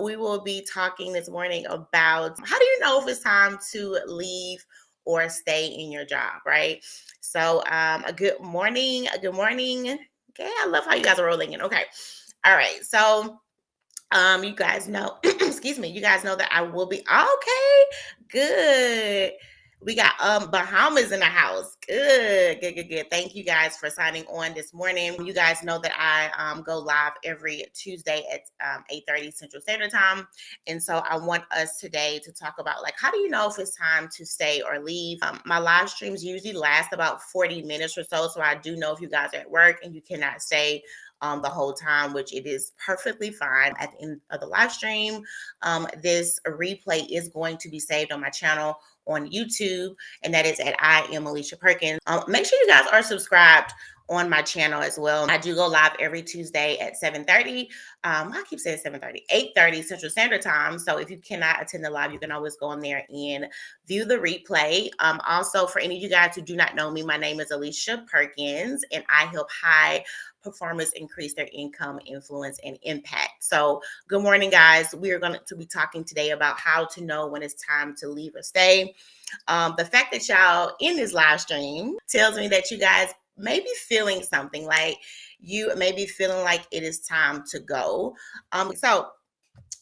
we will be talking this morning about how do you know if it's time to leave or stay in your job, right? So, a good morning. Good morning. Okay, I love how you guys are rolling in. Okay. All right. So, you guys know, excuse me, you guys know that I will be okay. Good. We got Bahamas in the house. Good. Thank you guys for signing on this morning. You guys know that I go live every Tuesday at 8:30 Central Standard Time. And so I want us today to talk about like how do you know if it's time to stay or leave? My live streams usually last about 40 minutes or so. So I do know if you guys are at work and you cannot stay the whole time, which it is perfectly fine. At the end of the live stream, this replay is going to be saved on my channel on YouTube, and that is at I am Alicia Perkins. Make sure you guys are subscribed on my channel as well. I do go live every Tuesday at 7:30. I keep saying 7:30, 8:30 Central Standard Time. So if you cannot attend the live, you can always go on there and view the replay. Also, for any of you guys who do not know me, my name is Alicia Perkins, and I help high performers increase their income, influence, and impact. So good morning, guys. We are going to be talking today about how to know when it's time to leave or stay. The fact that y'all in this live stream tells me that you guys may be feeling something, like you may be feeling like it is time to go. So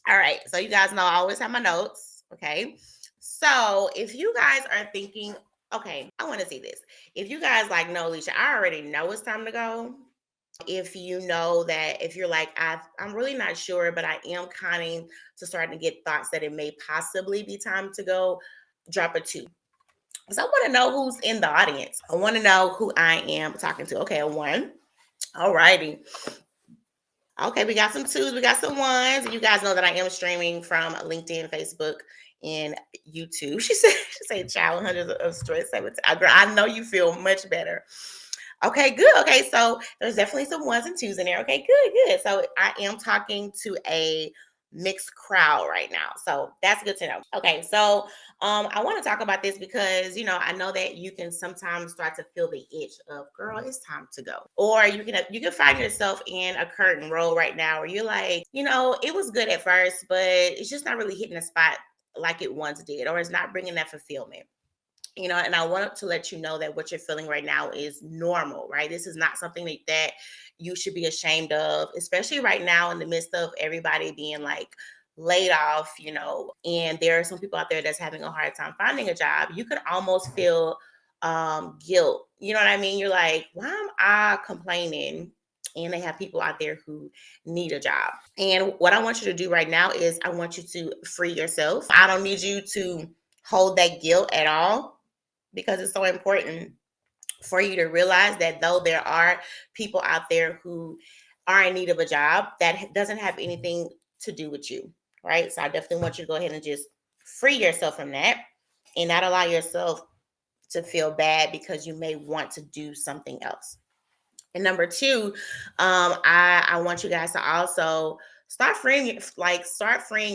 all right. So you guys know I always have my notes. Okay. So if you guys are thinking, okay, I want to see this. If you guys like, no, Alicia, I already know it's time to go. If you know that, if you're like, I'm really not sure, but I am kind to starting to get thoughts that it may possibly be time to go, drop a 2. So I want to know who's in the audience. I want to know who I am talking to. Okay, a 1. All righty. Okay, we got some 2s, we got some 1s. You guys know that I am streaming from LinkedIn, Facebook, and YouTube. She said, child, hundreds of stress. Girl, I know you feel much better. Okay, good. Okay, so there's definitely some 1s and 2s in there. Okay, good. So I am talking to a mixed crowd right now. So that's good to know. Okay, so I want to talk about this because I know that you can sometimes start to feel the itch of, girl, it's time to go. Or you can find yourself in a curtain role right now where you're like, it was good at first, but it's just not really hitting the spot like it once did, or it's not bringing that fulfillment. And I want to let you know that what you're feeling right now is normal, right? This is not something that you should be ashamed of, especially right now in the midst of everybody being like laid off, and there are some people out there that's having a hard time finding a job. You could almost feel guilt. You know what I mean? You're like, why am I complaining? And they have people out there who need a job. And what I want you to do right now is I want you to free yourself. I don't need you to hold that guilt at all, because it's so important for you to realize that though there are people out there who are in need of a job, that doesn't have anything to do with you, right? So I definitely want you to go ahead and just free yourself from that and not allow yourself to feel bad because you may want to do something else. And number 2, I want you guys to also start freeing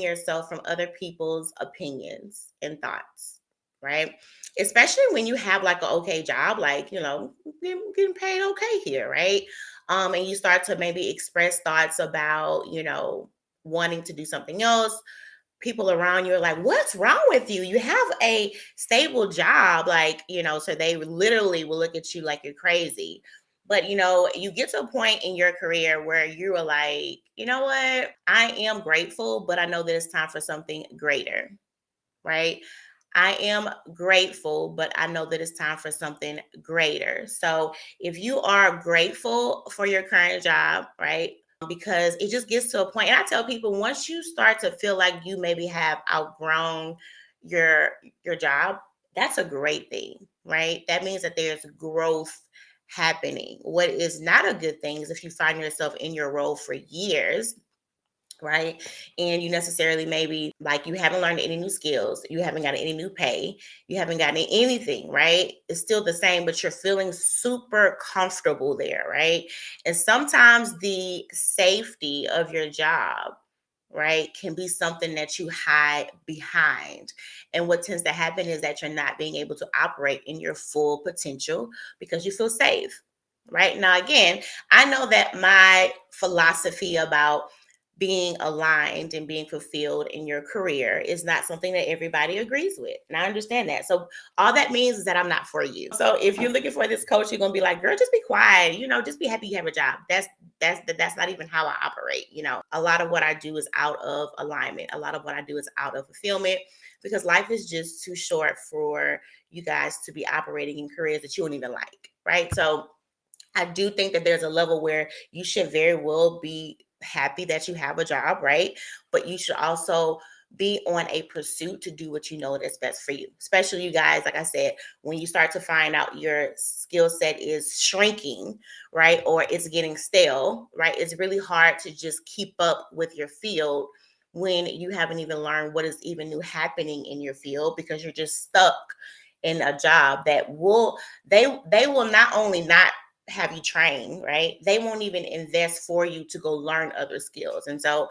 yourself from other people's opinions and thoughts, right? Especially when you have like an okay job, like, getting paid okay here, right? And you start to maybe express thoughts about, wanting to do something else. People around you are like, what's wrong with you? You have a stable job, like, so they literally will look at you like you're crazy. But, you get to a point in your career where you are like, you know what? I am grateful, but I know that it's time for something greater, right? I am grateful, but I know that it's time for something greater. So if you are grateful for your current job, right? Because it just gets to a point, and I tell people, once you start to feel like you maybe have outgrown your job, that's a great thing, right? That means that there's growth happening. What is not a good thing is if you find yourself in your role for years, right? And you necessarily maybe like you haven't learned any new skills, you haven't gotten any new pay, you haven't gotten anything, right? It's still the same, but you're feeling super comfortable there, right? And sometimes the safety of your job, right, can be something that you hide behind. And what tends to happen is that you're not being able to operate in your full potential because you feel safe. Right now, again, I know that my philosophy about being aligned and being fulfilled in your career is not something that everybody agrees with. And I understand that. So all that means is that I'm not for you. So if you're looking for this coach, you're gonna be like, girl, just be quiet. Just be happy you have a job. That's not even how I operate. A lot of what I do is out of alignment. A lot of what I do is out of fulfillment because life is just too short for you guys to be operating in careers that you don't even like, right? So I do think that there's a level where you should very well be happy that you have a job, right? But you should also be on a pursuit to do what you know that's best for you. Especially you guys, like I said, when you start to find out your skill set is shrinking, right? Or it's getting stale, right? It's really hard to just keep up with your field when you haven't even learned what is even new happening in your field because you're just stuck in a job that they will not only not have you train, right? They won't even invest for you to go learn other skills. And so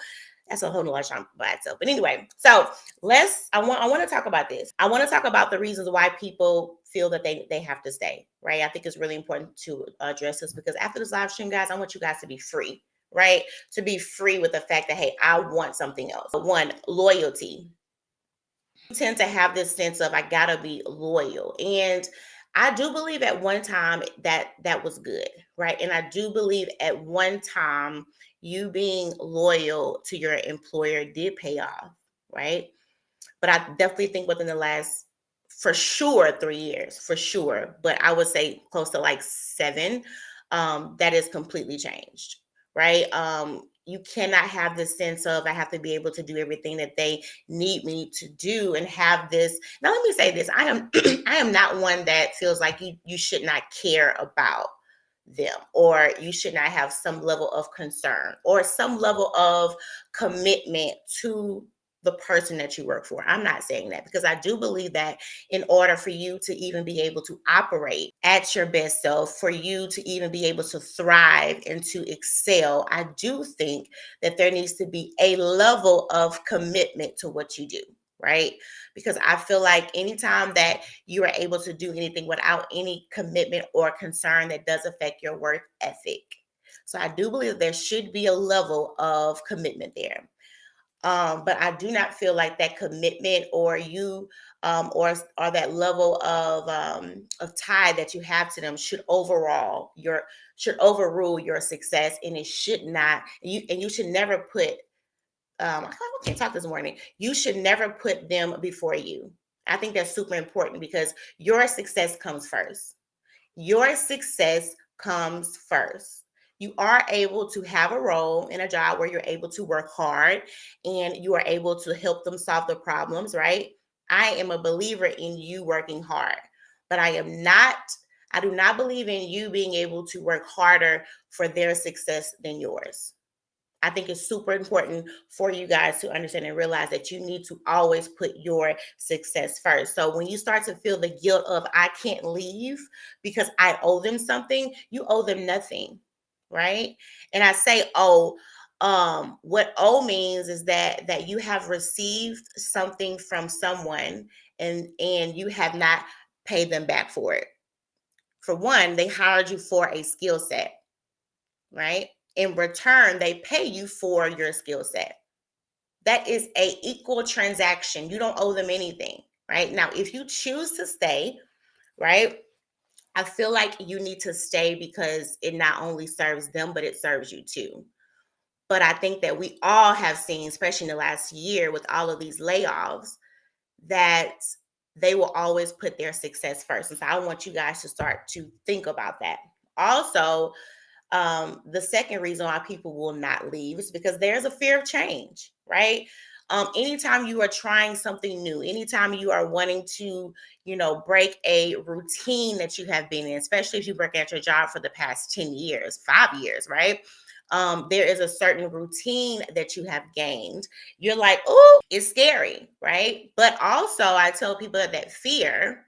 that's a whole nother time by itself. But anyway, so I want to talk about this. I want to talk about the reasons why people feel that they have to stay, right? I think it's really important to address this because after this live stream, guys, I want you guys to be free, right? To be free with the fact that, hey, I want something else. One, loyalty. You tend to have this sense of I gotta be loyal. And I do believe at one time that was good, right? And I do believe at one time you being loyal to your employer did pay off, right? But I definitely think within the last, for sure, 3 years, for sure, but I would say close to like 7, that is completely changed, right? You cannot have this sense of I have to be able to do everything that they need me to do and have this. Now, let me say this: I am I am not one that feels like you should not care about them or you should not have some level of concern or some level of commitment to the person that you work for. I'm not saying that because I do believe that in order for you to even be able to operate at your best self, for you to even be able to thrive and to excel, I do think that there needs to be a level of commitment to what you do, right? Because I feel like anytime that you are able to do anything without any commitment or concern, that does affect your work ethic. So I do believe there should be a level of commitment there. But I do not feel like that commitment or you or that level of tie that you have to them should overrule your success, and it should not. You should never put. I can't talk this morning. You should never put them before you. I think that's super important because your success comes first. Your success comes first. You are able to have a role in a job where you're able to work hard and you are able to help them solve the problems, right? I am a believer in you working hard, but I do not believe in you being able to work harder for their success than yours. I think it's super important for you guys to understand and realize that you need to always put your success first. So when you start to feel the guilt of I can't leave because I owe them something, you owe them nothing, right? And I say what owe means is that you have received something from someone and you have not paid them back for it. For one, they hired you for a skill set, right? In return, they pay you for your skill set. That is a equal transaction. You don't owe them anything, right? Now, if you choose to stay, right, I feel like you need to stay because it not only serves them, but it serves you too. But I think that we all have seen, especially in the last year with all of these layoffs, that they will always put their success first. And so I want you guys to start to think about that. Also, the second reason why people will not leave is because there's a fear of change, right? Anytime you are trying something new, anytime you are wanting to, break a routine that you have been in, especially if you work at your job for the past 10 years, 5 years, right? There is a certain routine that you have gained. You're like, oh, it's scary, right? But also, I tell people that fear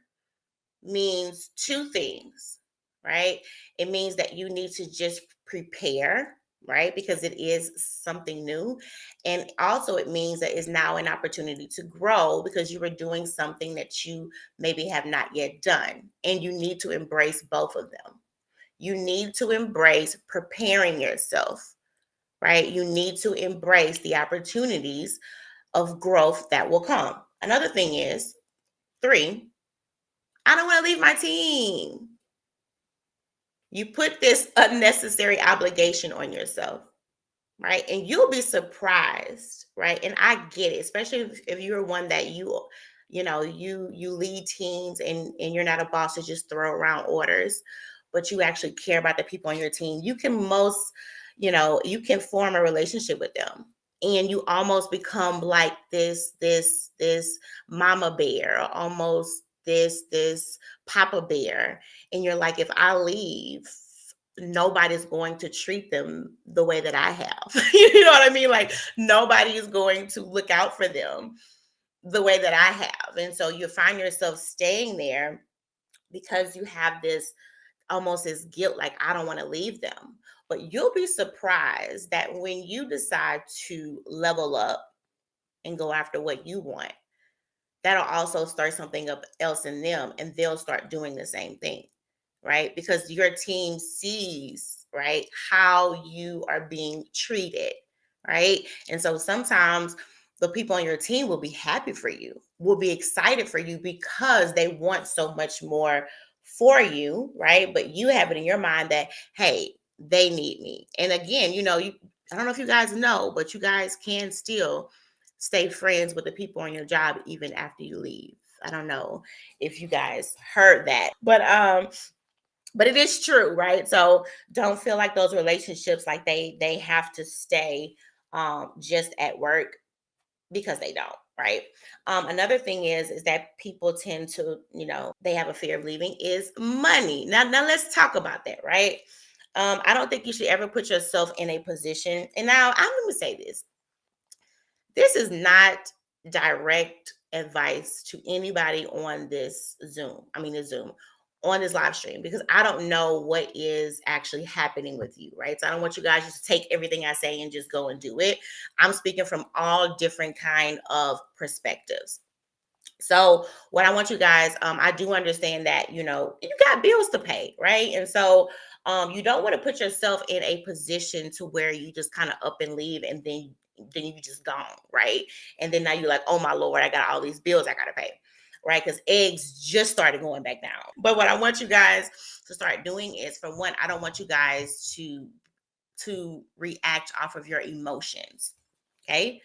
means two things, right? It means that you need to just prepare, right? Because it is something new. And also, it means that it's now an opportunity to grow because you are doing something that you maybe have not yet done. And you need to embrace both of them. You need to embrace preparing yourself, right? You need to embrace the opportunities of growth that will come. Another thing is, 3, I don't want to leave my team. You put this unnecessary obligation on yourself, right? And you'll be surprised, right? And I get it, especially if you're one that you lead teams, and you're not a boss to just throw around orders, but you actually care about the people on your team. You can form a relationship with them, and you almost become like this mama bear, or almost this papa bear. And you're like, if I leave, nobody's going to treat them the way that I have. You know what I mean? Like, nobody is going to look out for them the way that I have. And so you find yourself staying there because you have this almost this guilt, like, I don't want to leave them. But you'll be surprised that when you decide to level up and go after what you want, that'll also start something up else in them, and they'll start doing the same thing, right? Because your team sees, right, how you are being treated, right? And so sometimes the people on your team will be happy for you, will be excited for you, because they want so much more for you, right? But you have it in your mind that, hey, they need me. And again, I don't know if you guys know, but you guys can still stay friends with the people on your job even after you leave. I don't know if you guys heard that, but it is true, right? So don't feel like those relationships, like they have to stay just at work, because they don't, right? Another thing is that people tend to, they have a fear of leaving, is money. Now let's talk about that, right? I don't think you should ever put yourself in a position. And now I'm going to say this: this is not direct advice to anybody on this Zoom. I mean, the Zoom, on this live stream, because I don't know what is actually happening with you, right? So I don't want you guys just to take everything I say and just go and do it. I'm speaking from all different kind of perspectives. So what I want you guys, I do understand that, you got bills to pay, right? And so you don't want to put yourself in a position to where you just kind of up and leave, and then you just gone, right? And then now you're like, oh my Lord, I got all these bills I gotta pay, right? Because eggs just started going back down. But what I want you guys to start doing is, for one, I don't want you guys to react off of your emotions. Okay.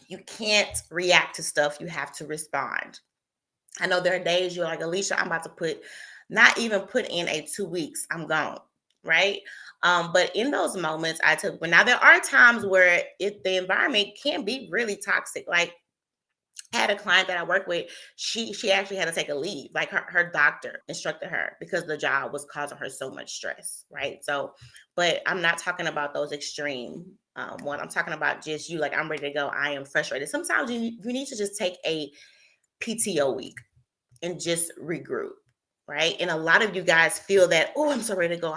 You can't react to stuff, you have to respond. I know there are days you're like, Alicia, I'm about to not even put in a 2 weeks, I'm gone, right? But in those moments, but now there are times where the environment can be really toxic. Like, I had a client that I work with, she actually had to take a leave. Like, her doctor instructed her, because the job was causing her so much stress, right? So, but I'm not talking about those extreme one. I'm talking about just you, like, I'm ready to go, I am frustrated. Sometimes you need to just take a PTO week and just regroup, right? And a lot of you guys feel that, oh, I'm so ready to go.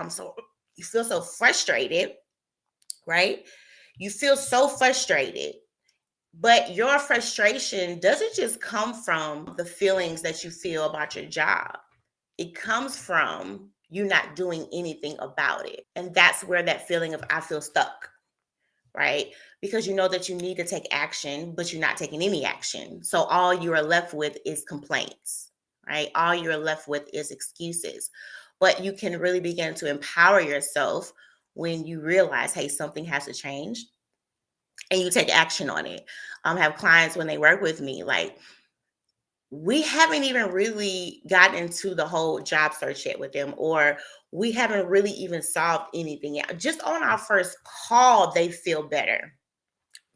You feel so frustrated, right? You feel so frustrated, but your frustration doesn't just come from the feelings that you feel about your job. It comes from you not doing anything about it. And that's where that feeling of, I feel stuck, right? Because you know that you need to take action, but you're not taking any action. So all you are left with is complaints, right? All you're left with is excuses. But you can really begin to empower yourself when you realize, hey, something has to change, and you take action on it. Have clients, when they work with me, like, we haven't even really gotten into the whole job search yet with them, or we haven't really even solved anything yet. Just on our first call, they feel better.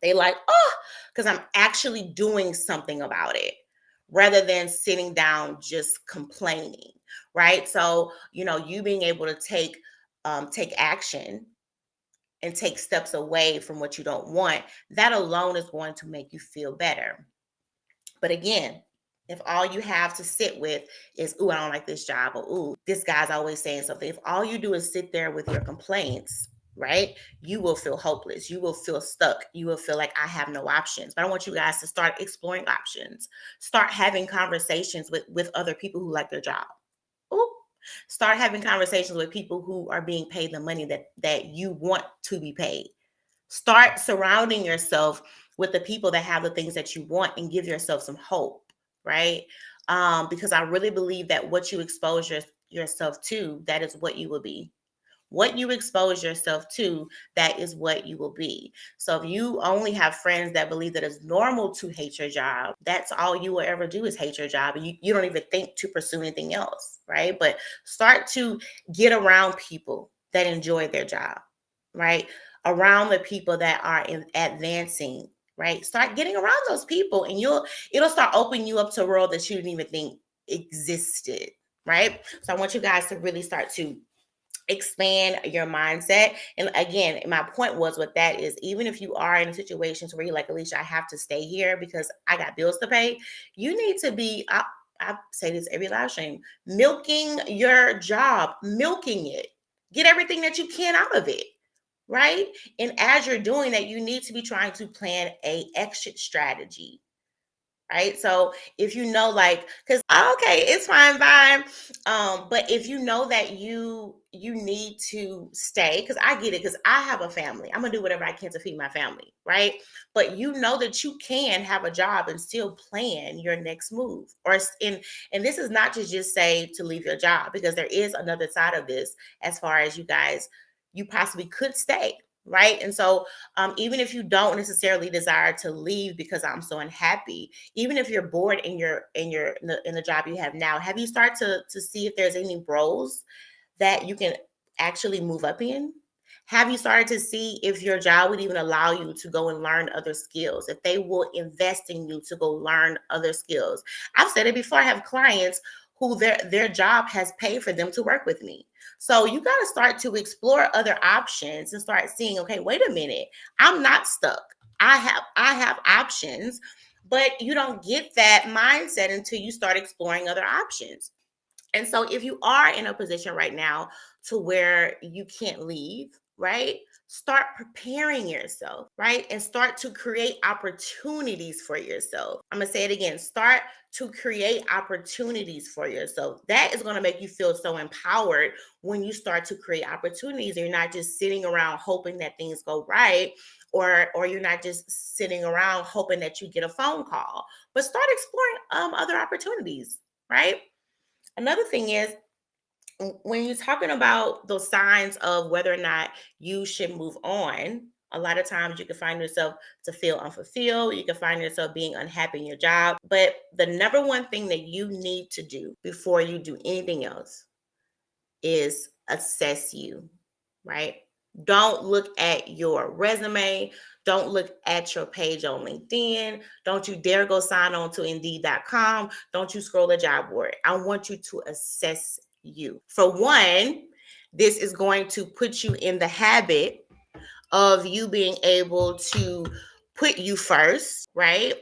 They like, oh, because I'm actually doing something about it, rather than sitting down just complaining, right? So, you being able to take action and take steps away from what you don't want, that alone is going to make you feel better. But again, if all you have to sit with is, ooh, I don't like this job, or ooh, this guy's always saying something, if all you do is sit there with your complaints, right, you will feel hopeless. You will feel stuck. You will feel like, I have no options. But I want you guys to start exploring options. Start having conversations with other people who like their job. Ooh, Start having conversations with people who are being paid the money that you want to be paid. Start surrounding yourself with the people that have the things that you want and give yourself some hope, right? Because I really believe that what you expose yourself to, that is what you will be. What you expose yourself to, that is what you will be. So if you only have friends that believe that it's normal to hate your job, that's all you will ever do is hate your job. And you don't even think to pursue anything else, right? But start to get around people that enjoy their job, right? Around the people that are advancing, right? Start getting around those people and it'll start opening you up to a world that you didn't even think existed, right? So I want you guys to really start to expand your mindset. And again, my point was with that is even if you are in situations where you're like, Alicia, I have to stay here because I got bills to pay, you need to be, I say this every live stream, milking your job, milking it. Get everything that you can out of it, right? And as you're doing that, you need to be trying to plan a exit strategy, right? So if you know, like, because okay, it's fine, bye. But if you know that you need to stay, because I get it, because I have a family, I'm gonna do whatever I can to feed my family, right? But you know that you can have a job and still plan your next move, and this is not to just say to leave your job, because there is another side of this as far as you guys, you possibly could stay, right? And so even if you don't necessarily desire to leave because I'm so unhappy, even if you're bored in the job you have now, have you started to see if there's any roles that you can actually move up in? Have you started to see if your job would even allow you to go and learn other skills, if they will invest in you to go learn other skills? I've said it before, I have clients who their job has paid for them to work with me. So you got to start to explore other options and start seeing, okay, wait a minute, I'm not stuck. I have options, but you don't get that mindset until you start exploring other options. And so if you are in a position right now to where you can't leave, right? Start preparing yourself, right? And start to create opportunities for yourself. I'm going to say it again. Start to create opportunities for yourself. That is going to make you feel so empowered when you start to create opportunities. And you're not just sitting around hoping that things go right, or you're not just sitting around hoping that you get a phone call, but start exploring other opportunities, right? Another thing is, when you're talking about those signs of whether or not you should move on, a lot of times you can find yourself to feel unfulfilled. You can find yourself being unhappy in your job. But the number one thing that you need to do before you do anything else is assess you, right? Don't look at your resume. Don't look at your page on LinkedIn. Don't you dare go sign on to Indeed.com. Don't you scroll a job board. I want you to assess you. For one, this is going to put you in the habit of you being able to put you first, right?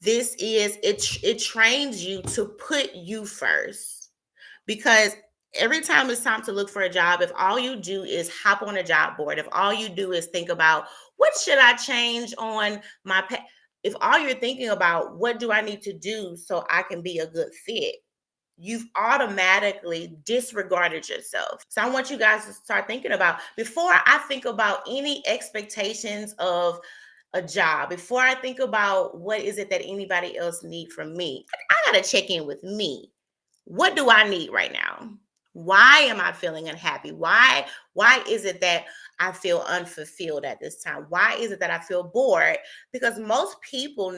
It trains you to put you first, because every time it's time to look for a job, if all you do is hop on a job board, if all you do is think about what should I change on if all you're thinking about what do I need to do so I can be a good fit, you've automatically disregarded yourself. So I want you guys to start thinking about, before I think about any expectations of a job, before I think about what is it that anybody else need from me, I got to check in with me. What do I need right now? Why am I feeling unhappy? Why is it that I feel unfulfilled at this time? Why is it that I feel bored? Because most people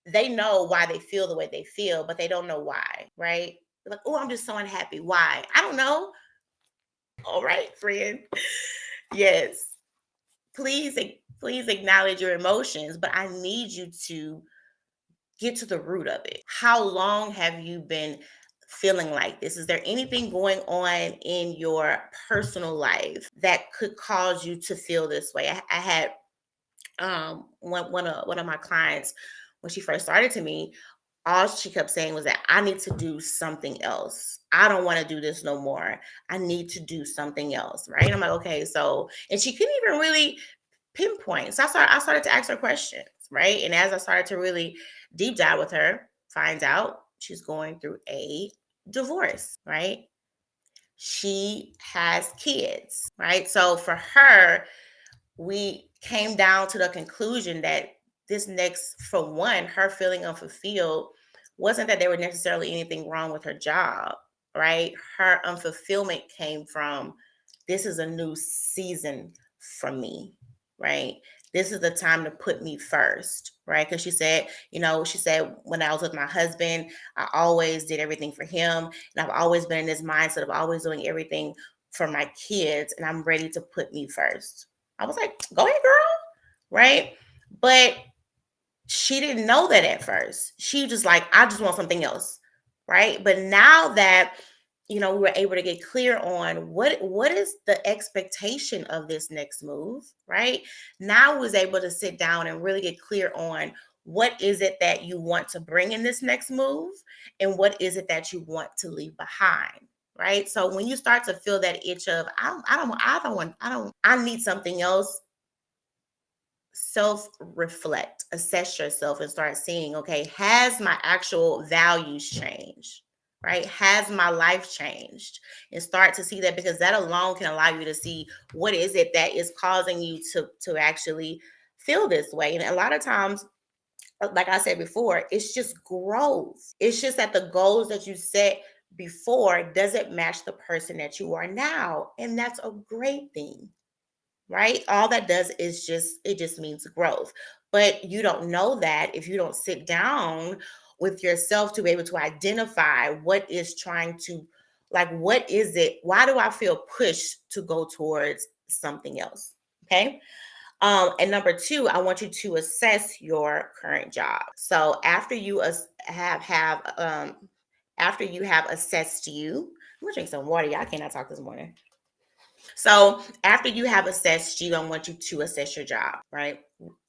they know why they feel the way they feel, but they don't know why, right? They're like, oh, I'm just so unhappy. Why? I don't know. All right, friend. Yes. Please acknowledge your emotions, but I need you to get to the root of it. How long have you been feeling like this? Is there anything going on in your personal life that could cause you to feel this way? I had one of my clients, when she first started to me, all she kept saying was that I need to do something else. I don't want to do this no more. I need to do something else, right? I'm like, okay, so, and she couldn't even really pinpoint. So I started to ask her questions, right? And as I started to really deep dive with her, find out she's going through a divorce, right? She has kids, right? So for her, we came down to the conclusion that this next, for one, her feeling unfulfilled wasn't that there was necessarily anything wrong with her job, right? Her unfulfillment came from, this is a new season for me, right? This is the time to put me first, right? Because she said, she said, when I was with my husband, I always did everything for him. And I've always been in this mindset of always doing everything for my kids. And I'm ready to put me first. I was like, go ahead, girl. Right. But she didn't know that at first. She was just like, I just want something else. Right. But now that, we were able to get clear on what is the expectation of this next move, right? Now was able to sit down and really get clear on what is it that you want to bring in this next move and what is it that you want to leave behind. Right. So when you start to feel that itch of I need something else, self reflect, assess yourself, and start seeing, okay, has my actual values changed? Right? Has my life changed? And start to see that, because that alone can allow you to see what is it that is causing you to actually feel this way. And a lot of times, like I said before, it's just growth. It's just that the goals that you set before doesn't match the person that you are now. And that's a great thing, right? All that does is it just means growth. But you don't know that if you don't sit down with yourself to be able to identify what is trying to, like, what is it? Why do I feel pushed to go towards something else? Okay. And number two, I want you to assess your current job. So after you after you have assessed you, I'm gonna drink some water. Y'all cannot talk this morning. So after you have assessed you, I want you to assess your job, right?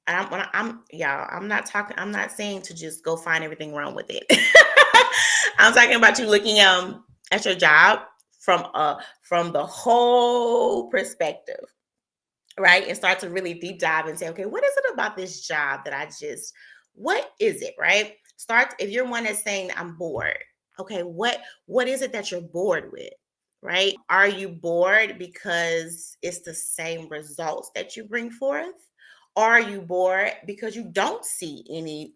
And I'm not talking. I'm not saying to just go find everything wrong with it. I'm talking about you looking at your job from the whole perspective, right? And start to really deep dive and say, okay, what is it about this job that what is it, right? Start, if you're one that's saying I'm bored, okay, what is it that you're bored with? Right? Are you bored because it's the same results that you bring forth? Or are you bored because you don't see any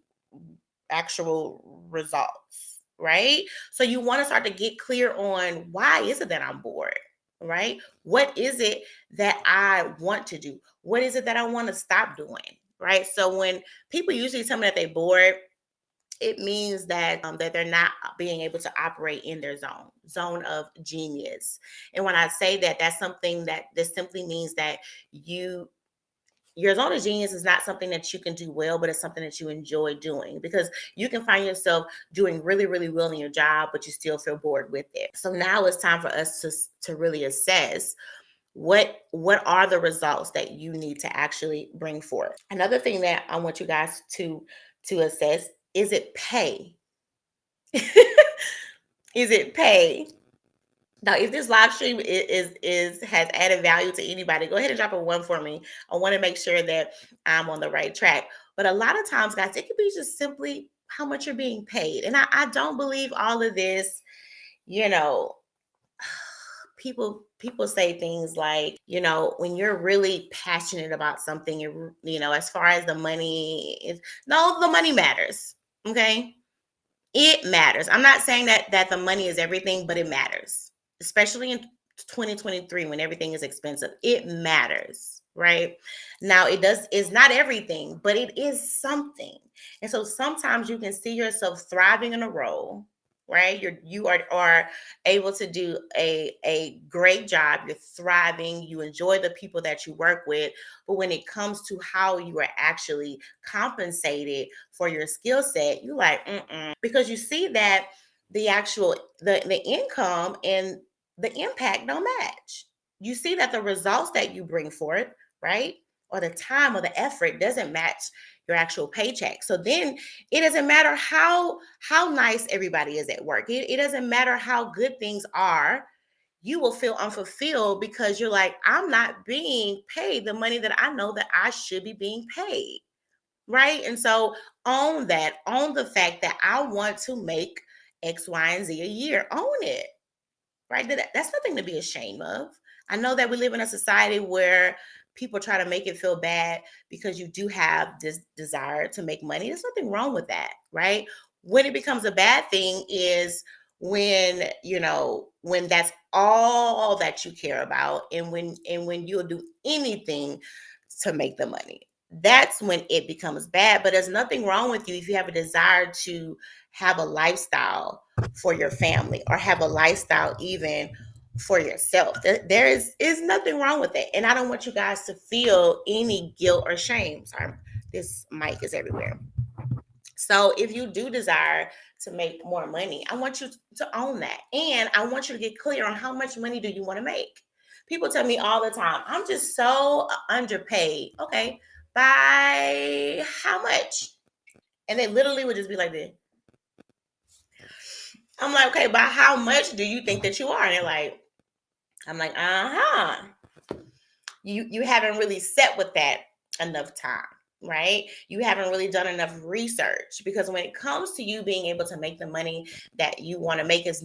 actual results? Right? So you want to start to get clear on, why is it that I'm bored? Right? What is it that I want to do? What is it that I want to stop doing? Right? So when people usually tell me that they're bored, it means that they're not being able to operate in their zone of genius. And when I say that, that's something that this simply means that your zone of genius is not something that you can do well, but it's something that you enjoy doing, because you can find yourself doing really, really well in your job, but you still feel bored with it. So now it's time for us to really assess what are the results that you need to actually bring forth. Another thing that I want you guys to assess, is it pay? Is it pay? Now, if this live stream is has added value to anybody, go ahead and drop a one for me. I want to make sure that I'm on the right track. But a lot of times, guys, it could be just simply how much you're being paid. And I don't believe all of this, you know, people say things like, when you're really passionate about something, as far as the money is, no, the money matters. Okay. It matters. I'm not saying that the money is everything, but it matters, especially in 2023 when everything is expensive. It matters, right? Now, it's not everything, but it is something. And so sometimes you can see yourself thriving in a role, right? You are able to do a great job. You're thriving. You enjoy the people that you work with. But when it comes to how you are actually compensated for your skill set, you're like, because you see that the income and the impact don't match. You see that the results that you bring forth, right, or the time or the effort doesn't match your actual paycheck. So then it doesn't matter how nice everybody is at work. It doesn't matter how good things are. You will feel unfulfilled because you're like, I'm not being paid the money that I know that I should be being paid. Right. And so own the fact that I want to make X, Y, and Z a year. Own it, right? That's nothing to be ashamed of. I know that we live in a society where people try to make it feel bad because you do have this desire to make money. There's nothing wrong with that, right? When it becomes a bad thing is when, when that's all that you care about, and when you'll do anything to make the money. That's when it becomes bad. But there's nothing wrong with you if you have a desire to have a lifestyle for your family, or have a lifestyle even for yourself. There is nothing wrong with it. And I don't want you guys to feel any guilt or shame. Sorry, this mic is everywhere. So if you do desire to make more money, I want you to own that. And I want you to get clear on how much money do you want to make. People tell me all the time, I'm just so underpaid. Okay, by how much? And they literally would just be like this. I'm like, okay, by how much do you think that you are? And they're like, I'm like, uh-huh. You haven't really sat with that enough time, right? You haven't really done enough research, because when it comes to you being able to make the money that you want to make, it has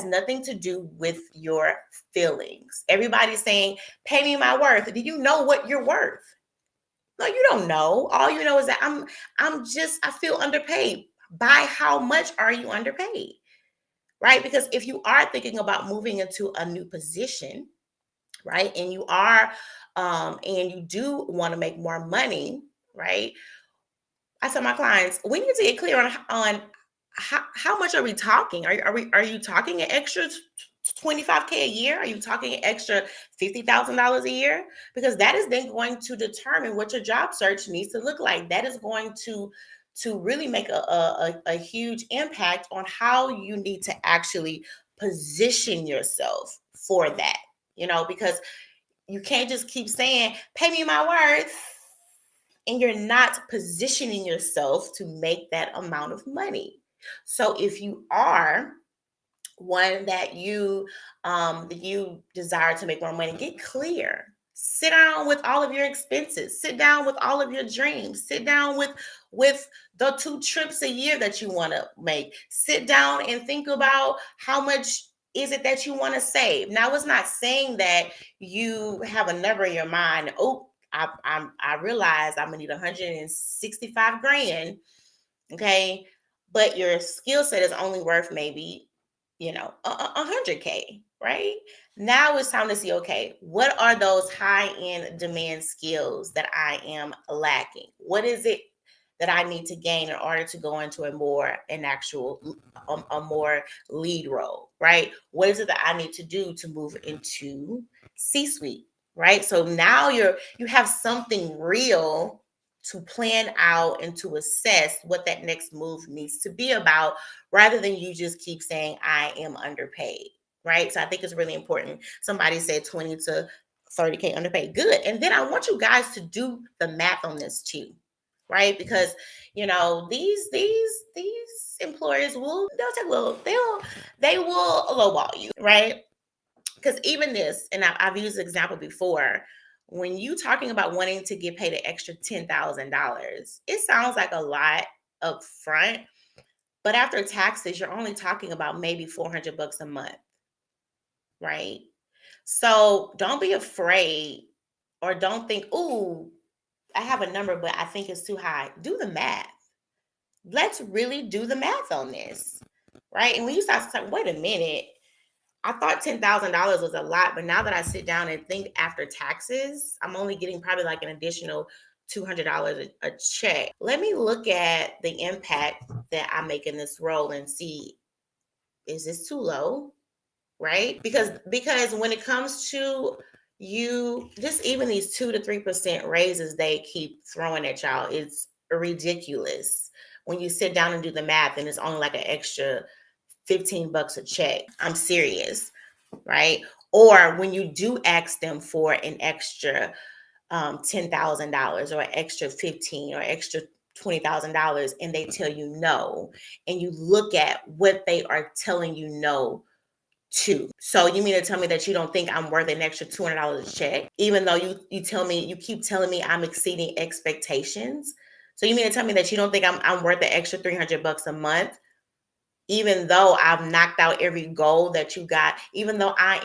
nothing to do with your feelings. Everybody's saying, pay me my worth. Do you know what you're worth? No, you don't know. All you know is that I feel underpaid. By how much are you underpaid? Right? Because if you are thinking about moving into a new position, right, and you do want to make more money, right? I tell my clients, we need to get clear on how much are we talking? Are you talking an extra 25K a year? Are you talking an extra $50,000 a year? Because that is then going to determine what your job search needs to look like. That is going to really make a huge impact on how you need to actually position yourself for that. Because you can't just keep saying, pay me my worth, and you're not positioning yourself to make that amount of money. So if you are one that you desire to make more money, get clear. Sit down with all of your expenses. Sit down with all of your dreams. Sit down with the 2 trips a year that you want to make. Sit down and think about how much is it that you want to save. Now, it's not saying that you have a number in your mind. Oh, I realize I'm gonna need 165 grand. Okay, but your skill set is only worth maybe 100K, right? Now it's time to see, okay, what are those high end demand skills that I am lacking? What is it that I need to gain in order to go into a more lead role, right? What is it that I need to do to move into C-suite, right? So now you have something real to plan out and to assess what that next move needs to be about, rather than you just keep saying, I am underpaid, right? So I think it's really important. Somebody said 20 to 30K underpaid. Good. And then I want you guys to do the math on this too, right? Because these employers they'll take a little, they will lowball you, right? Because even this, and I've used the example before, when you talking about wanting to get paid an extra $10,000, it sounds like a lot up front, but after taxes, you're only talking about maybe 400 bucks a month, right? So don't be afraid, or don't think, ooh, I have a number, but I think it's too high. Do the math. Let's really do the math on this, right? And when you start to talk, wait a minute, I thought $10,000 was a lot, but now that I sit down and think after taxes, I'm only getting probably like an additional $200 a check. Let me look at the impact that I make in this role and see, is this too low? Right? Because when it comes to you, just even these 2 to 3% raises they keep throwing at y'all, it's ridiculous. When you sit down and do the math, and it's only like an extra 15 bucks a check. I'm serious, right? Or when you do ask them for an extra $10,000 or an extra 15 or extra $20,000, and they tell you no, and you look at what they are telling you no to. So you mean to tell me that you don't think I'm worth an extra $200 a check, even though you keep telling me I'm exceeding expectations? So you mean to tell me that you don't think I'm worth the extra 300 bucks a month? even though I've knocked out every goal that you got, even though I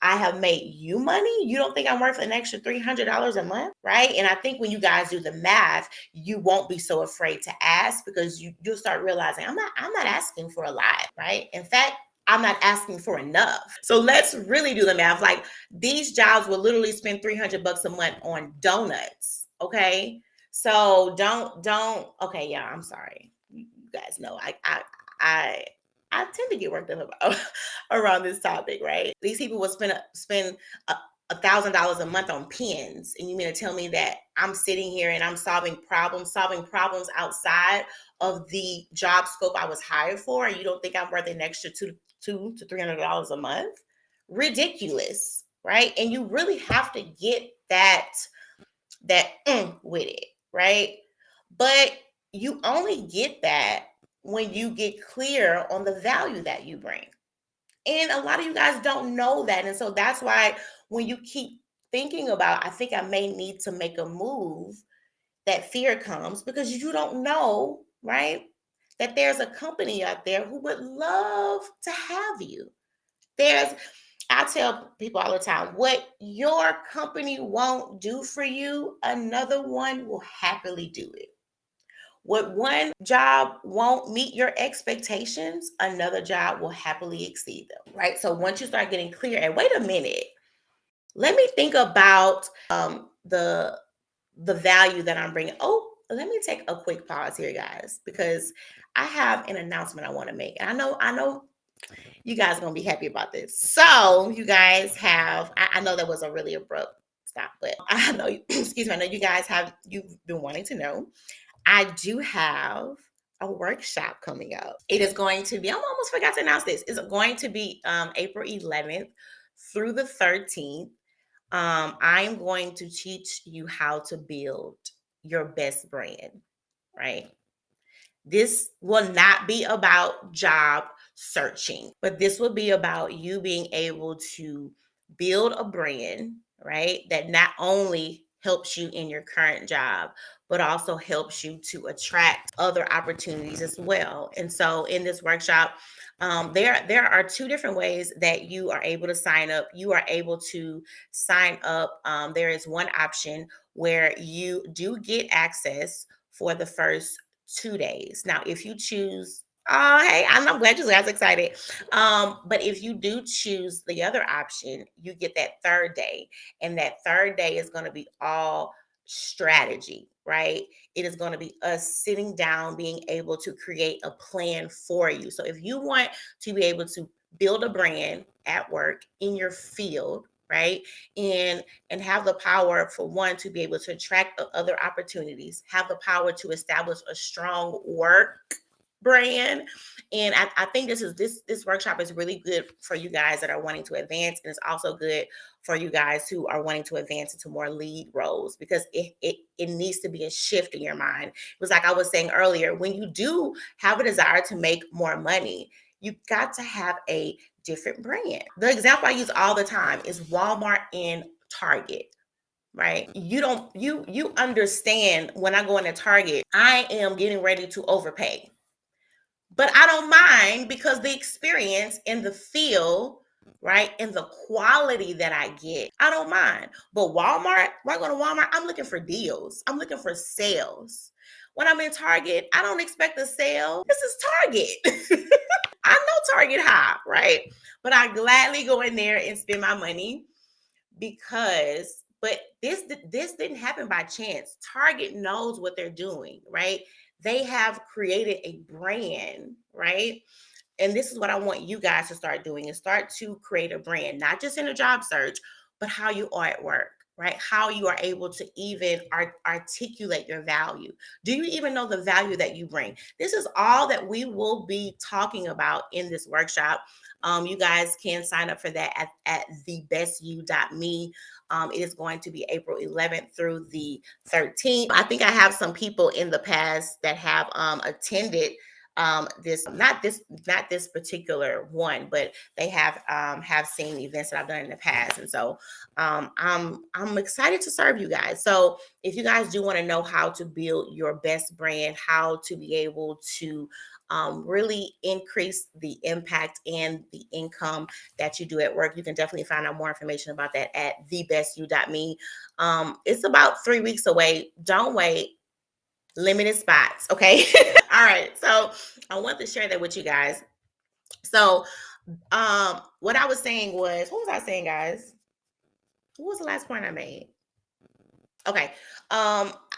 have made you money, you don't think I'm worth an extra $300 a month, right? And I think when you guys do the math, you won't be so afraid to ask, because you'll start realizing I'm not asking for a lot, right? In fact, I'm not asking for enough. So let's really do the math. Like, these jobs will literally spend $300 a month on donuts. Okay. So don't okay, yeah, I'm sorry. You guys know I I tend to get worked up about around this topic, right? These people will spend $1,000 a month on pens, and you mean to tell me that I'm sitting here and I'm solving problems outside of the job scope I was hired for, and you don't think I'm worth an extra two to $300 a month? Ridiculous, right? And you really have to get that with it, right? But you only get that when you get clear on the value that you bring. And a lot of you guys don't know that. And so that's why when you keep thinking about, I think I may need to make a move, that fear comes because you don't know, right? That there's a company out there who would love to have you. There's I tell people all the time, what your company won't do for you, another one will happily do it. What one job won't meet your expectations, another job will happily exceed them, right? So once you start getting clear, and wait a minute, let me think about the value that I'm bringing. Oh, let me take a quick pause here, guys, because I have an announcement I want to make, and I know you guys are gonna be happy about this. So you guys have, I know that was a really abrupt stop, but I know, excuse me, I know you've been wanting to know. I do have a workshop coming up. It is going to be, I almost forgot to announce this. It's going to be April 11th through the 13th. I'm going to teach you how to build your best brand, right? This will not be about job searching, but this will be about you being able to build a brand, right? That not only helps you in your current job, but also helps you to attract other opportunities as well. And so in this workshop, there are two different ways that you are able to sign up. You are able to sign up. There is one option where you do get access for the first 2 days. Now, if you choose, oh, hey, I'm glad you guys are excited. But if you do choose the other option, you get that third day, and that third day is going to be all strategy, right? It is going to be us sitting down, being able to create a plan for you. So if you want to be able to build a brand at work in your field, right? And have the power, for one, to be able to attract other opportunities, have the power to establish a strong work brand. And I think this workshop is really good for you guys that are wanting to advance, and it's also good for you guys who are wanting to advance into more lead roles, because it needs to be a shift in your mind. It was like I was saying earlier, when you do have a desire to make more money, you got to have a different brand. The example I use all the time is Walmart and Target, right? You understand, when I go into Target, I am getting ready to overpay. But I don't mind, because the experience in the feel, right, and the quality that I get, I don't mind. But Walmart, when I go to Walmart, I'm looking for deals. I'm looking for sales. When I'm in Target, I don't expect a sale. This is Target. I know Target high, right? But I gladly go in there and spend my money, because but this didn't happen by chance. Target knows what they're doing, right? They have created a brand, right? And this is what I want you guys to start doing, is start to create a brand, not just in a job search, but how you are at work, right? How you are able to even articulate your value. Do you even know the value that you bring? This is all that we will be talking about in this workshop. You guys can sign up for that at thebestyou.me. It is going to be April 11th through the 13th. I think I have some people in the past that have attended this not this particular one, but they have seen events that I've done in the past, and so I'm excited to serve you guys. So if you guys do want to know how to build your best brand, how to be able to really increase the impact and the income that you do at work, you can definitely find out more information about that at thebestyou.me. It's about 3 weeks away. Don't wait. Limited spots. Okay. All right. So I want to share that with you guys. So what I was saying was, what was I saying, guys? What was the last point I made? Okay.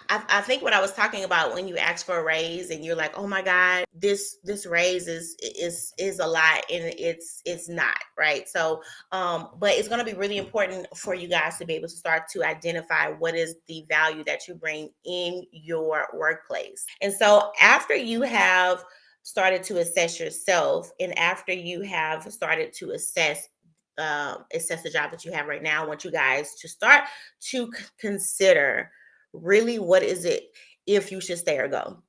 I think what I was talking about when you ask for a raise and you're like, oh my God, this raise is a lot, and it's not, right? So but it's gonna be really important for you guys to be able to start to identify what is the value that you bring in your workplace. And so after you have started to assess yourself, and after you have started to assess the job that you have right now, I want you guys to start to consider really what is it, if you should stay or go.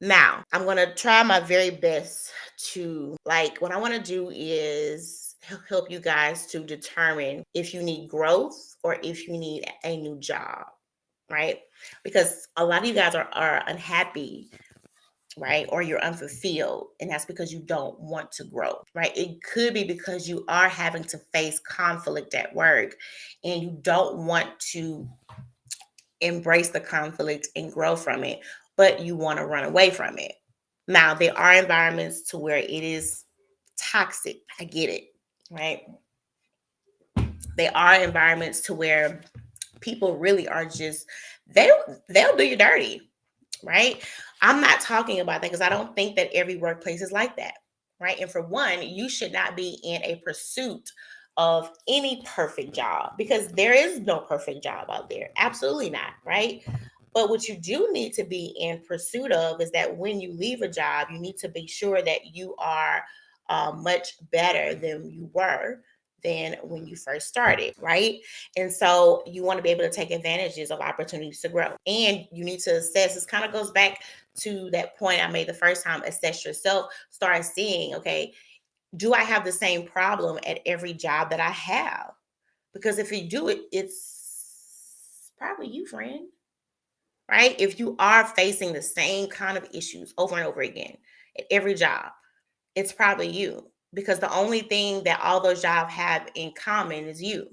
Now, I'm going to try my very best to, like, what I want to do is help you guys to determine if you need growth or if you need a new job, right? Because a lot of you guys are unhappy, right? Or you're unfulfilled, and that's because you don't want to grow, right? It could be because you are having to face conflict at work and you don't want to embrace the conflict and grow from it, but you want to run away from it. Now, there are environments to where it is toxic. I get it, right? There are environments to where people really are just they'll do you dirty, right? I'm not talking about that because I don't think that every workplace is like that, right? And for one, you should not be in a pursuit of any perfect job, because there is no perfect job out there. Absolutely not, right? But what you do need to be in pursuit of is that when you leave a job, you need to be sure that you are much better than you were than when you first started, right? And so you want to be able to take advantages of opportunities to grow. And you need to assess. This kind of goes back to that point I made the first time. Assess yourself. Start seeing, okay, do I have the same problem at every job that I have? Because if you do it, it's probably you, friend, right? If you are facing the same kind of issues over and over again at every job, it's probably you, because the only thing that all those jobs have in common is you,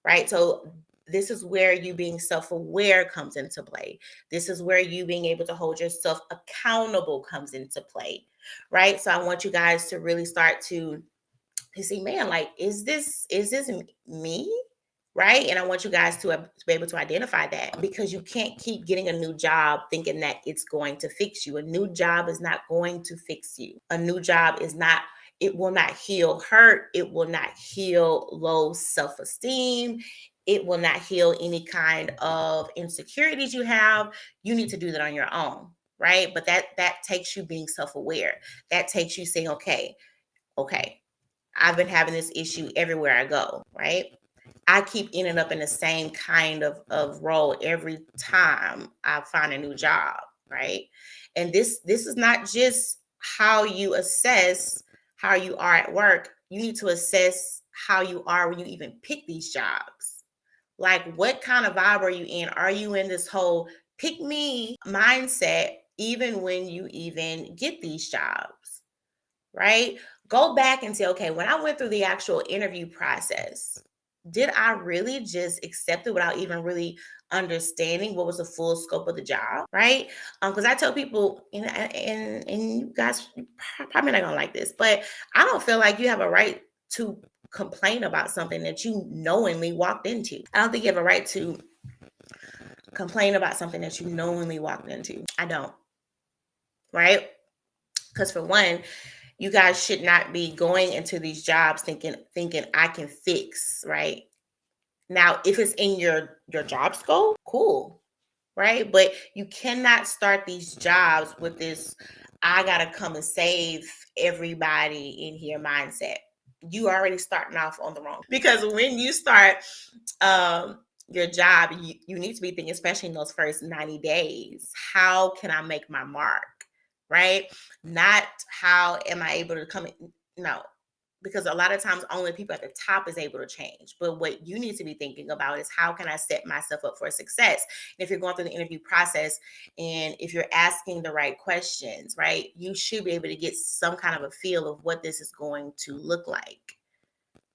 right? So this is where you being self-aware comes into play. This is where you being able to hold yourself accountable comes into play, right? So I want you guys to really start to see, man, like, is this me? Right. And I want you guys to be able to identify that, because you can't keep getting a new job thinking that it's going to fix you. A new job is not going to fix you. A new job is not, it will not heal hurt. It will not heal low self esteem. It will not heal any kind of insecurities you have. You need to do that on your own. Right. But that takes you being self aware. That takes you saying, okay, I've been having this issue everywhere I go. Right. I keep ending up in the same kind of role every time I find a new job, right? And this is not just how you assess how you are at work. You need to assess how you are when you even pick these jobs. Like, what kind of vibe are you in? Are you in this whole pick me mindset even when you even get these jobs? Right? Go back and say, okay, when I went through the actual interview process, did I really just accept it without even really understanding what was the full scope of the job? Right? Because I tell people, and you guys probably not gonna like this, but I don't feel like you have a right to complain about something that you knowingly walked into. I don't think you have a right to complain about something that you knowingly walked into. I don't. Right? Because for one, you guys should not be going into these jobs thinking I can fix, right? Now, if it's in your job scope, cool, right? But you cannot start these jobs with this I got to come and save everybody in here mindset. You already starting off on the wrong, because when you start your job, you need to be thinking, especially in those first 90 days, how can I make my mark? right? Not how am I able to come in? No, because a lot of times only people at the top is able to change. But what you need to be thinking about is how can I set myself up for success? And if you're going through the interview process and if you're asking the right questions, right, you should be able to get some kind of a feel of what this is going to look like.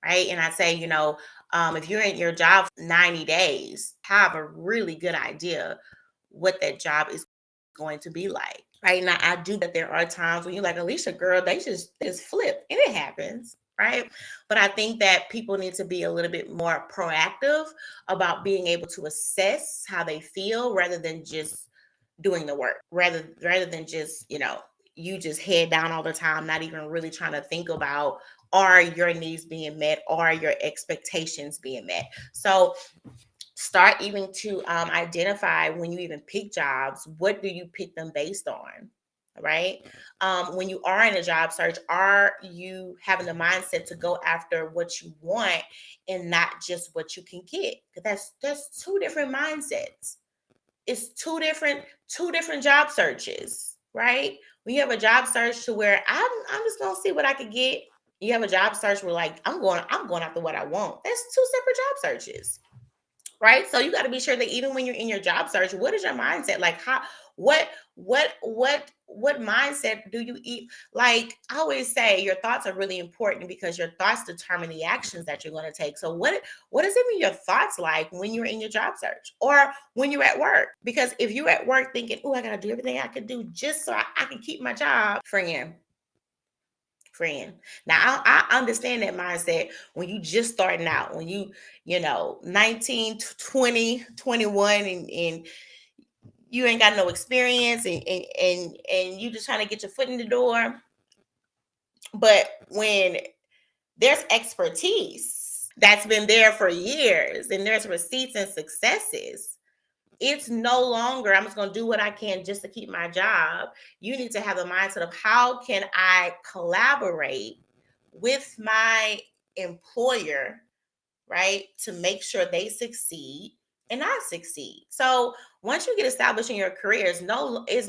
Right. And I say, if you're in your job 90 days, have a really good idea what that job is going to be like. Right. Now, I do that there are times when you're like, Alicia, girl, they just flip and it happens. Right. But I think that people need to be a little bit more proactive about being able to assess how they feel rather than just doing the work, rather than just, you just head down all the time, not even really trying to think about are your needs being met, are your expectations being met. So start even to identify when you even pick jobs, what do you pick them based on? Right. When you are in a job search, are you having the mindset to go after what you want and not just what you can get? Because that's two different mindsets. It's two different job searches, right? When you have a job search to where I'm just gonna see what I could get. You have a job search where like I'm going after what I want. That's two separate job searches, right? So you got to be sure that even when you're in your job search, what is your mindset? Like how what what mindset do you eat? Like I always say, your thoughts are really important because your thoughts determine the actions that you're going to take. So what is even your thoughts like when you're in your job search or when you're at work? Because if you're at work thinking, oh, I gotta do everything I can do just so I can keep my job, friend. Now I understand that mindset when you just starting out, when you 19, 20, 21, and you ain't got no experience and you just trying to get your foot in the door. But when there's expertise that's been there for years and there's receipts and successes, it's no longer I'm just going to do what I can just to keep my job. You need to have the mindset of how can I collaborate with my employer, right, to make sure they succeed and I succeed. So once you get established in your career, it's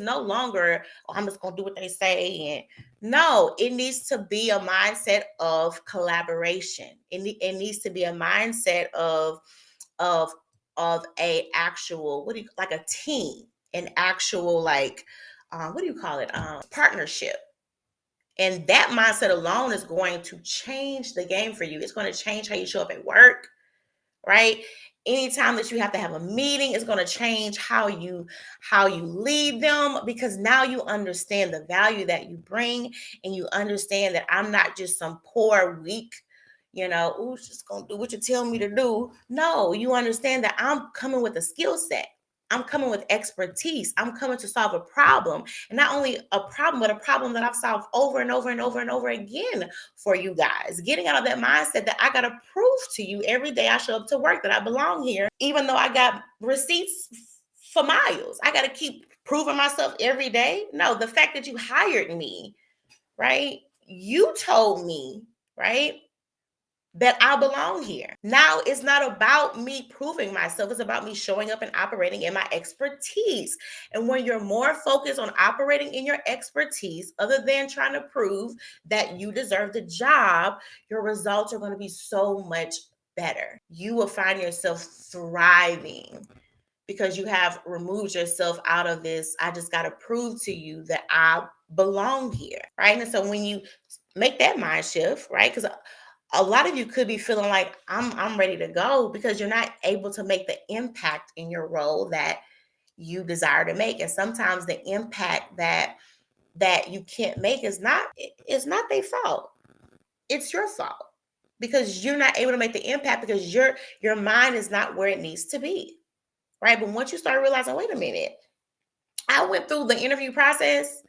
no longer, oh, I'm just gonna do what they say. And no, it needs to be a mindset of collaboration. It needs to be a mindset of a actual, what do you like, a team, an actual like what do you call it, partnership. And that mindset alone is going to change the game for you. It's going to change how you show up at work, right? Anytime that you have to have a meeting, it's going to change how you lead them, because now you understand the value that you bring, and you understand that I'm not just some poor, weak, who's just going to do what you tell me to do. No, you understand that I'm coming with a skill set. I'm coming with expertise. I'm coming to solve a problem. And not only a problem, but a problem that I've solved over and over and over and over again for you guys. Getting out of that mindset that I got to prove to you every day I show up to work that I belong here, even though I got receipts for miles. I got to keep proving myself every day. No, the fact that you hired me, right? You told me, right, that I belong here. Now it's not about me proving myself. It's about me showing up and operating in my expertise. And when you're more focused on operating in your expertise, other than trying to prove that you deserve the job, your results are going to be so much better. You will find yourself thriving because you have removed yourself out of this. I just got to prove to you that I belong here. Right. And so when you make that mind shift, right? Because a lot of you could be feeling like I'm ready to go because you're not able to make the impact in your role that you desire to make. And sometimes the impact that you can't make is not their fault. It's your fault because you're not able to make the impact because your mind is not where it needs to be. Right. But once you start realizing, wait a minute, I went through the interview process.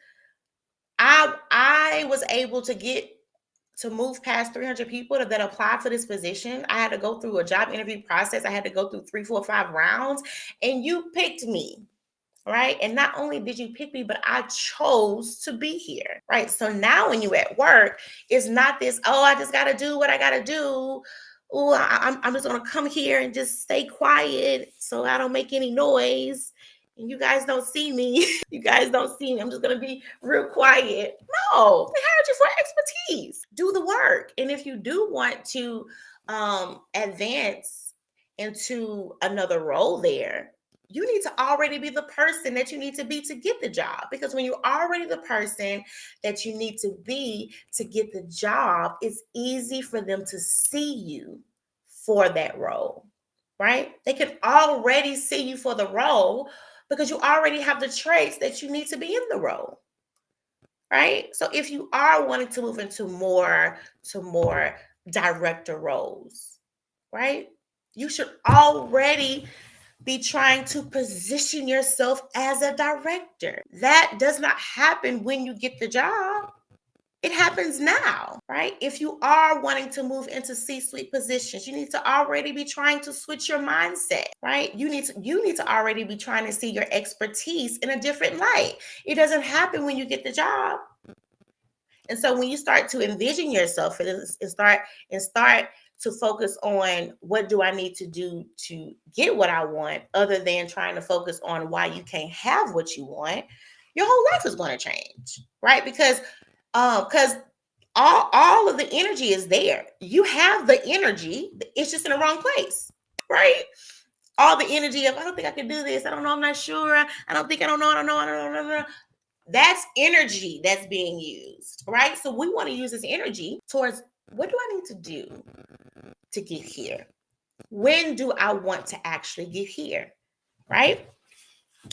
I was able to move past 300 people that applied for this position. I had to go through a job interview process. I had to go through 3, 4, 5 rounds, and you picked me, right? And not only did you pick me, but I chose to be here, right? So now when you at work, it's not this, oh, I just got to do what I got to do. Oh, I'm just going to come here and just stay quiet so I don't make any noise. and you guys don't see me. You guys don't see me. I'm just going to be real quiet. No, they hired you for expertise. Do the work. And if you do want to advance into another role there, you need to already be the person that you need to be to get the job. Because when you're already the person that you need to be to get the job, it's easy for them to see you for that role, right? They can already see you for the role because you already have the traits that you need to be in the role, right? So if you are wanting to move into more director roles, right? You should already be trying to position yourself as a director. That does not happen when you get the job. It happens now, right? If you are wanting to move into C-suite positions, you need to already be trying to switch your mindset, right? You need to already be trying to see your expertise in a different light. It doesn't happen when you get the job. And so when you start to envision yourself and start to focus on what do I need to do to get what I want, other than trying to focus on why you can't have what you want, your whole life is going to change, right? Because all of the energy is there. You have the energy, it's just in the wrong place, right? All the energy of I don't think I can do this. I don't know. I'm not sure. I don't think I don't know. I don't know. I don't know. I don't know. That's energy that's being used, right? So we want to use this energy towards what do I need to do to get here? When do I want to actually get here? Right?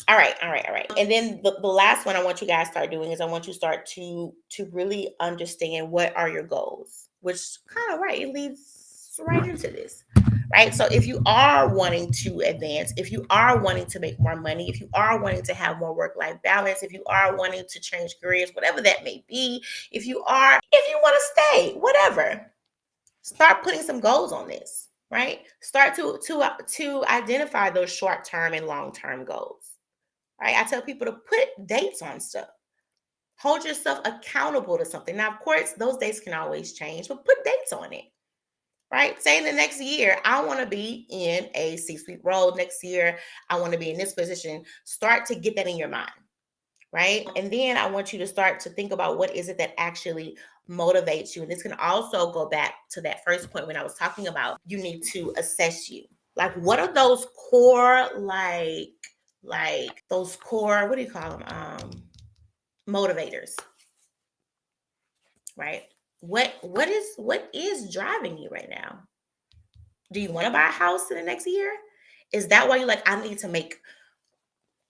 All right, all right, all right. And then the last one I want you guys to start doing is I want you to start to really understand what are your goals, which kind of right, it leads right into this. Right. So if you are wanting to advance, if you are wanting to make more money, if you are wanting to have more work-life balance, if you are wanting to change careers, whatever that may be, if you want to stay, whatever, start putting some goals on this, right? Start to identify those short-term and long-term goals. Right? I tell people to put dates on stuff. Hold yourself accountable to something. Now, of course, those dates can always change, but put dates on it. Right? Say in the next year, I want to be in a C-suite role. Next year, I want to be in this position. Start to get that in your mind. Right? And then I want you to start to think about what is it that actually motivates you. And this can also go back to that first point when I was talking about you need to assess you. Like, what are those core, like those core, what do you call them? Motivators, right? What is driving you right now? Do you want to buy a house in the next year? Is that why you're like, I need to make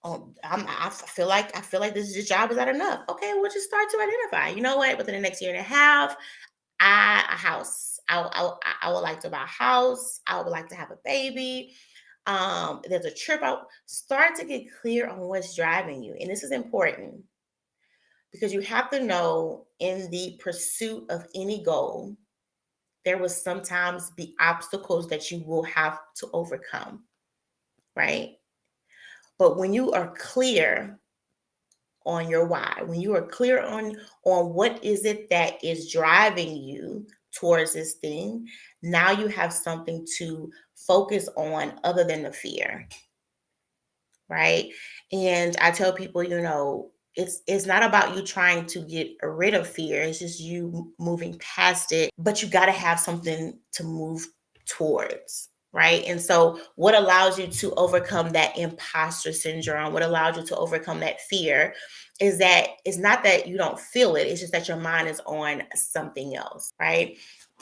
I feel like this job is not enough. Okay, we'll just start to identify. You know what? Within the next year and a half, a house. I would like to buy a house. I would like to have a baby. There's a trip out. Start to get clear on what's driving you, and this is important because you have to know in the pursuit of any goal, there will sometimes be obstacles that you will have to overcome, right? But when you are clear on your why, when you are clear on what is it that is driving you towards this thing, now you have something to focus on other than the fear, right? And I tell people, it's not about you trying to get rid of fear. It's just you moving past it, but you got to have something to move towards. Right. And so, what allows you to overcome that imposter syndrome, what allows you to overcome that fear is that it's not that you don't feel it, it's just that your mind is on something else. Right.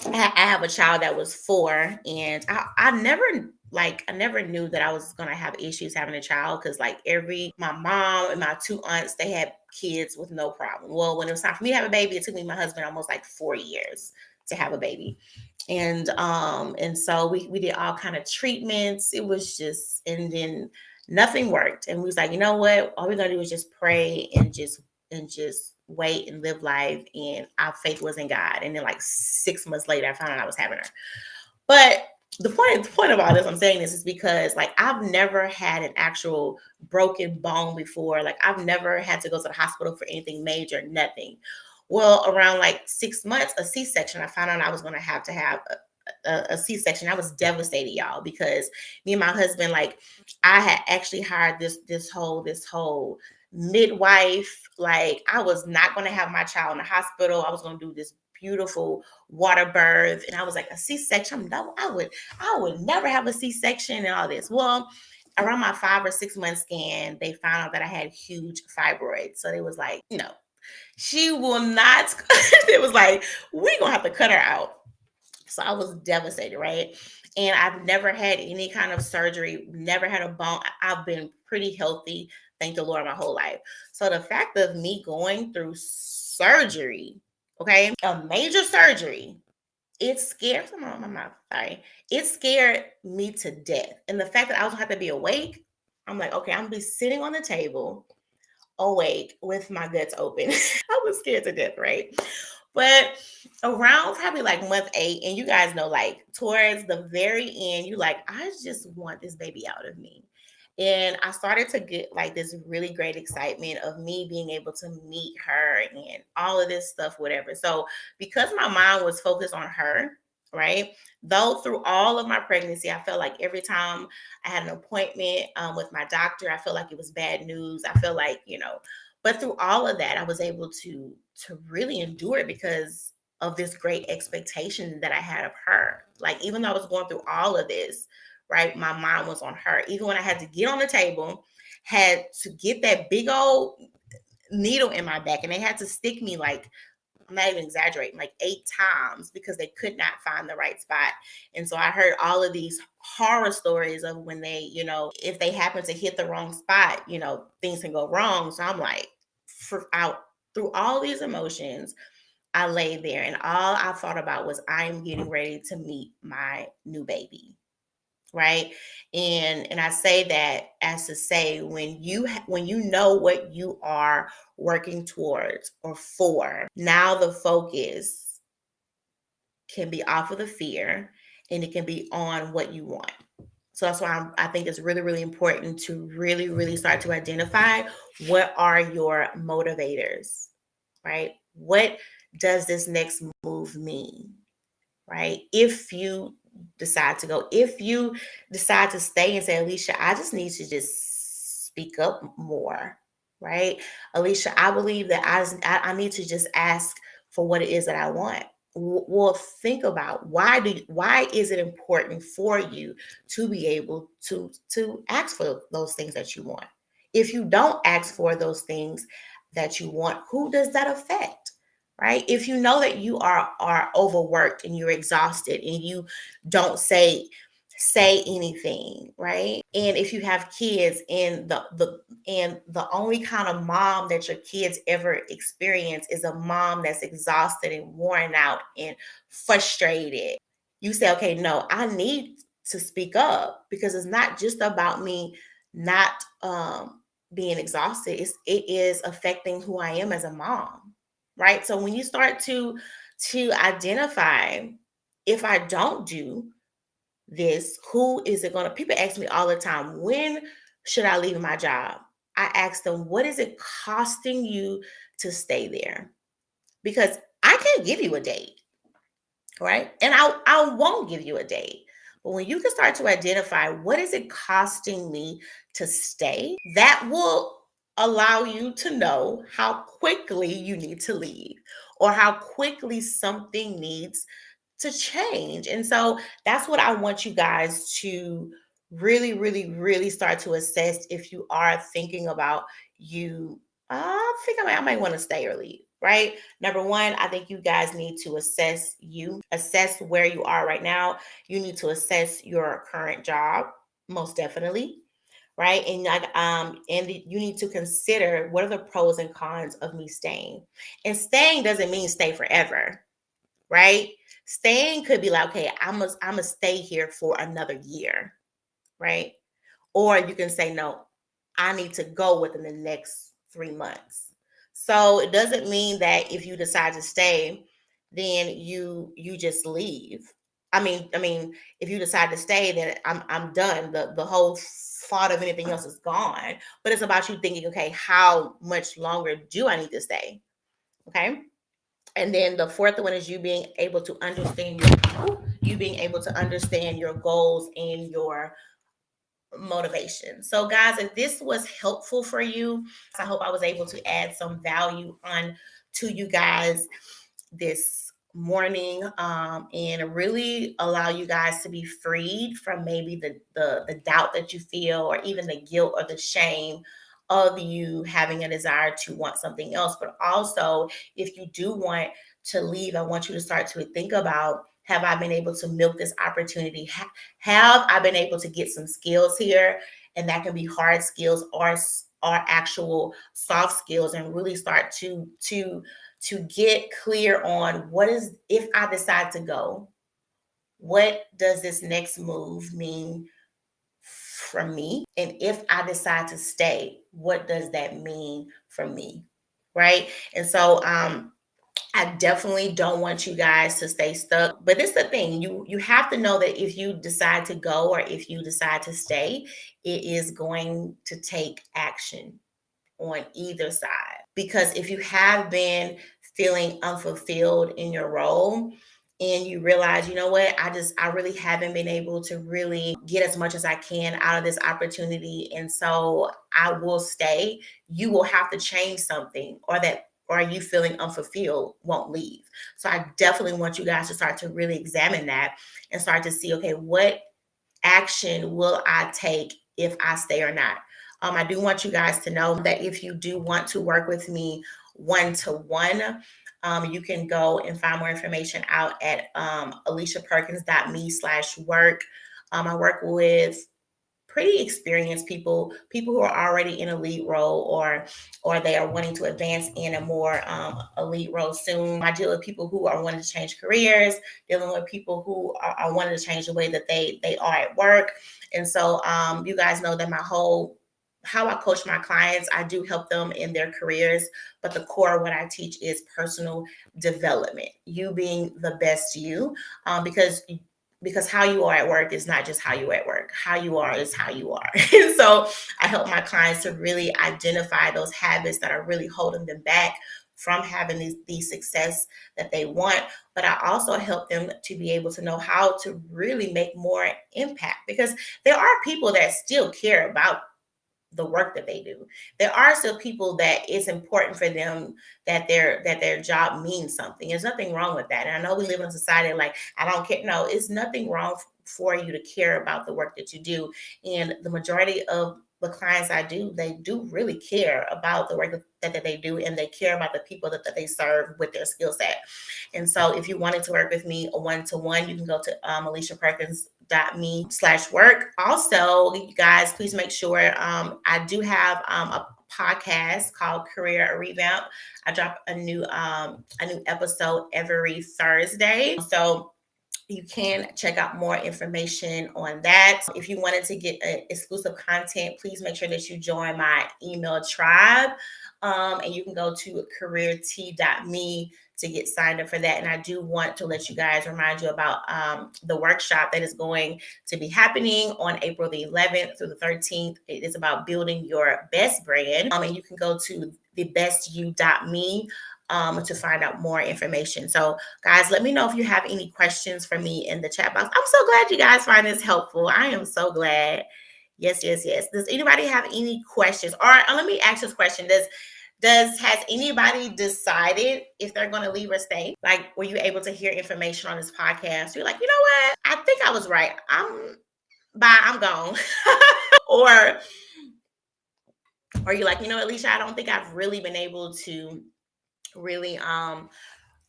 I have a child that was 4, and I never knew that I was gonna have issues having a child because like every my mom and my 2 aunts, they had kids with no problem. Well, when it was time for me to have a baby, it took me and my husband almost like 4 years to have a baby. And so we did all kind of treatments. It was just, and then nothing worked. And we was like, you know what? All we're gonna do is just pray and just wait and live life. And our faith was in God. And then like 6 months later, I found out I was having her. But the point of all this, I'm saying this is because like I've never had an actual broken bone before. Like I've never had to go to the hospital for anything major, nothing. Well, around like 6 months, a C-section, I found out I was going to have a C-section, I was devastated, y'all, because me and my husband, like, I had actually hired this whole midwife. Like, I was not going to have my child in the hospital. I was going to do this beautiful water birth, and I was like, a C-section? No, I would never have a C-section and all this. Well, around my 5 or 6 month scan, they found out that I had huge fibroids. So they was like, no, she will not. It was like, we're gonna have to cut her out. So I was devastated, right? And I've never had any kind of surgery, never had a bone. I've been pretty healthy, thank the Lord, my whole life. So the fact of me going through surgery, okay, a major surgery, it scared my mouth. Sorry. It scared me to death. And the fact that I was gonna have to be awake, I'm like, okay, I'm gonna be sitting on the table awake with my guts open. I was scared to death, right? But around probably like month 8, and you guys know, like towards the very end, you like, I just want this baby out of me. And I started to get like this really great excitement of me being able to meet her and all of this stuff, whatever. So because my mind was focused on her, right? Though through all of my pregnancy, I felt like every time I had an appointment with my doctor, I felt like it was bad news. I feel like, but through all of that, I was able to really endure it because of this great expectation that I had of her. Like, even though I was going through all of this, right, my mind was on her. Even when I had to get on the table, had to get that big old needle in my back, and they had to stick me, like, I'm not even exaggerating, like 8 times because they could not find the right spot. And so I heard all of these horror stories of when they, if they happen to hit the wrong spot, things can go wrong. So I'm like, out through all these emotions, I lay there and all I thought about was, I'm getting ready to meet my new baby. Right. And I say that as to say, when you know what you are working towards or for, now the focus can be off of the fear and it can be on what you want. So that's why I think it's really, really important to really, really start to identify what are your motivators, right? What does this next move mean? Right? If you decide to go, if you decide to stay and say, Alicia, I just need to just speak up more, right? Alicia, I believe that I need to just ask for what it is that I want. Well, think about why is it important for you to be able to ask for those things that you want? If you don't ask for those things that you want, who does that affect? Right? If you know that you are overworked and you're exhausted and you don't say anything, right? And if you have kids and the only kind of mom that your kids ever experience is a mom that's exhausted and worn out and frustrated, you say, okay, no, I need to speak up because it's not just about me not being exhausted. It is affecting who I am as a mom, right? So when you start to identify, if I don't do this, who is it going to? People ask me all the time, when should I leave my job? I ask them, what is it costing you to stay there? Because I can't give you a date, right? And I won't give you a date. But when you can start to identify, what is it costing me to stay, that will allow you to know how quickly you need to leave or how quickly something needs to change. And so that's what I want you guys to really, really, really start to assess if you are thinking about you. I think I might want to stay or leave, right? Number one, I think you guys need to assess where you are right now. You need to assess your current job, most definitely, right? And you need to consider, what are the pros and cons of me staying. And staying doesn't mean stay forever, right? Staying could be like, okay, I'm gonna stay here for another year, right? Or you can say, no, I need to go within the next 3 months. So it doesn't mean that if you decide to stay, then you just leave. I mean, if you decide to stay, then I'm done. The whole thought of anything else is gone. But it's about you thinking, okay, how much longer do I need to stay? Okay. And then the fourth one is you being able to understand being able to understand your goals and your motivation. So, guys, if this was helpful for you, I hope I was able to add some value on to you guys this morning, and really allow you guys to be freed from maybe the doubt that you feel, or even the guilt or the shame of you having a desire to want something else. But also, if you do want to leave, I want you to start to think about, have I been able to milk this opportunity? Have I been able to get some skills here? And that can be hard skills or actual soft skills, and really start to get clear on, what is, if I decide to go, what does this next move mean for me? And if I decide to stay, what does that mean for me? Right. And so I definitely don't want you guys to stay stuck. But this is the thing. You have to know that if you decide to go, or if you decide to stay, it is going to take action on either side. Because if you have been feeling unfulfilled in your role, and you realize, you know what, I really haven't been able to really get as much as I can out of this opportunity, and so I will stay, you will have to change something, or you feeling unfulfilled won't leave. So I definitely want you guys to start to really examine that, and start to see, okay, what action will I take if I stay or not? I do want you guys to know that if you do want to work with me one to one, you can go and find more information out at aliciaperkins.me/work. I work with pretty experienced people who are already in a lead role, or they are wanting to advance in a more elite role soon. I deal with people who are wanting to change careers, dealing with people who are wanting to change the way that they are at work. And so you guys know that my whole how I coach my clients, I do help them in their careers, but the core of what I teach is personal development, you being the best you, because how you are at work is not just how you are at work. How you are is how you are. And so I help my clients to really identify those habits that are really holding them back from having these success that they want. But I also help them to be able to know how to really make more impact, because there are people that still care about the work that they do. There are still people that it's important for them that their job means something. There's nothing wrong with that. And I know we live in a society like, I don't care. No, it's nothing wrong for you to care about the work that you do. And the majority of the clients I do, they do really care about the work that they do, and they care about the people that they serve with their skill set. And so if you wanted to work with me a one-to-one, you can go to aliciaperkins.me/work. Also, you guys, please make sure I do have a podcast called Career Revamp. I drop a new episode every Thursday. So you can check out more information on that. If you wanted to get exclusive content, please make sure that you join my email tribe. And you can go to careert.me to get signed up for that. And I do want to remind you about the workshop that is going to be happening on April the 11th through the 13th. It is about building your best brand. And you can go to thebestyou.me to find out more information. So, guys, let me know if you have any questions for me in the chat box. I'm so glad you guys find this helpful. I am so glad. Yes, yes, yes. Does anybody have any questions? Or let me ask this question. Has anybody decided if they're going to leave or stay? Like, were you able to hear information on this podcast? You're like, you know what? I think I was right. I'm gone. or you're like, you know, Alicia, I don't think I've really been able to really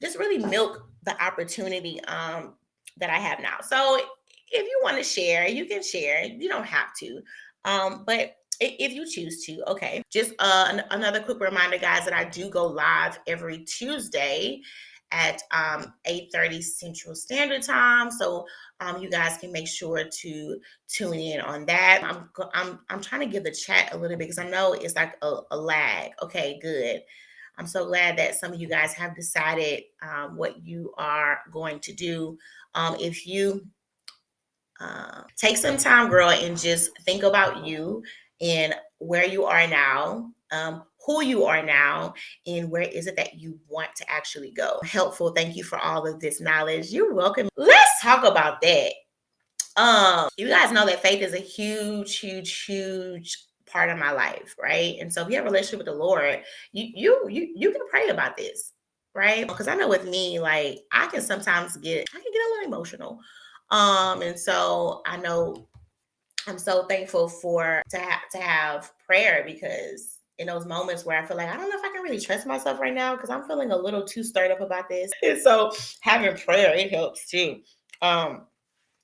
just really milk the opportunity that I have now. So if you want to share, you can share. You don't have to. But if you choose to, okay. Just another quick reminder, guys, that I do go live every Tuesday at 8:30 Central Standard Time. So you guys can make sure to tune in on that. I'm trying to give the chat a little bit, because I know it's like a lag. Okay, good. I'm so glad that some of you guys have decided what you are going to do. If you take some time, girl, and just think about you and where you are now, who you are now, and where is it that you want to actually go. Helpful. Thank you for all of this knowledge. You're welcome. Let's talk about that. You guys know that faith is a huge, huge, huge part of my life, right? And so if you have a relationship with the Lord, you can pray about this, right? Because I know with me, like I can sometimes I can get a little emotional. And so I know I'm so thankful for to have prayer, because in those moments where I feel like I don't know if I can really trust myself right now because I'm feeling a little too stirred up about this. And so having prayer, it helps too. Um,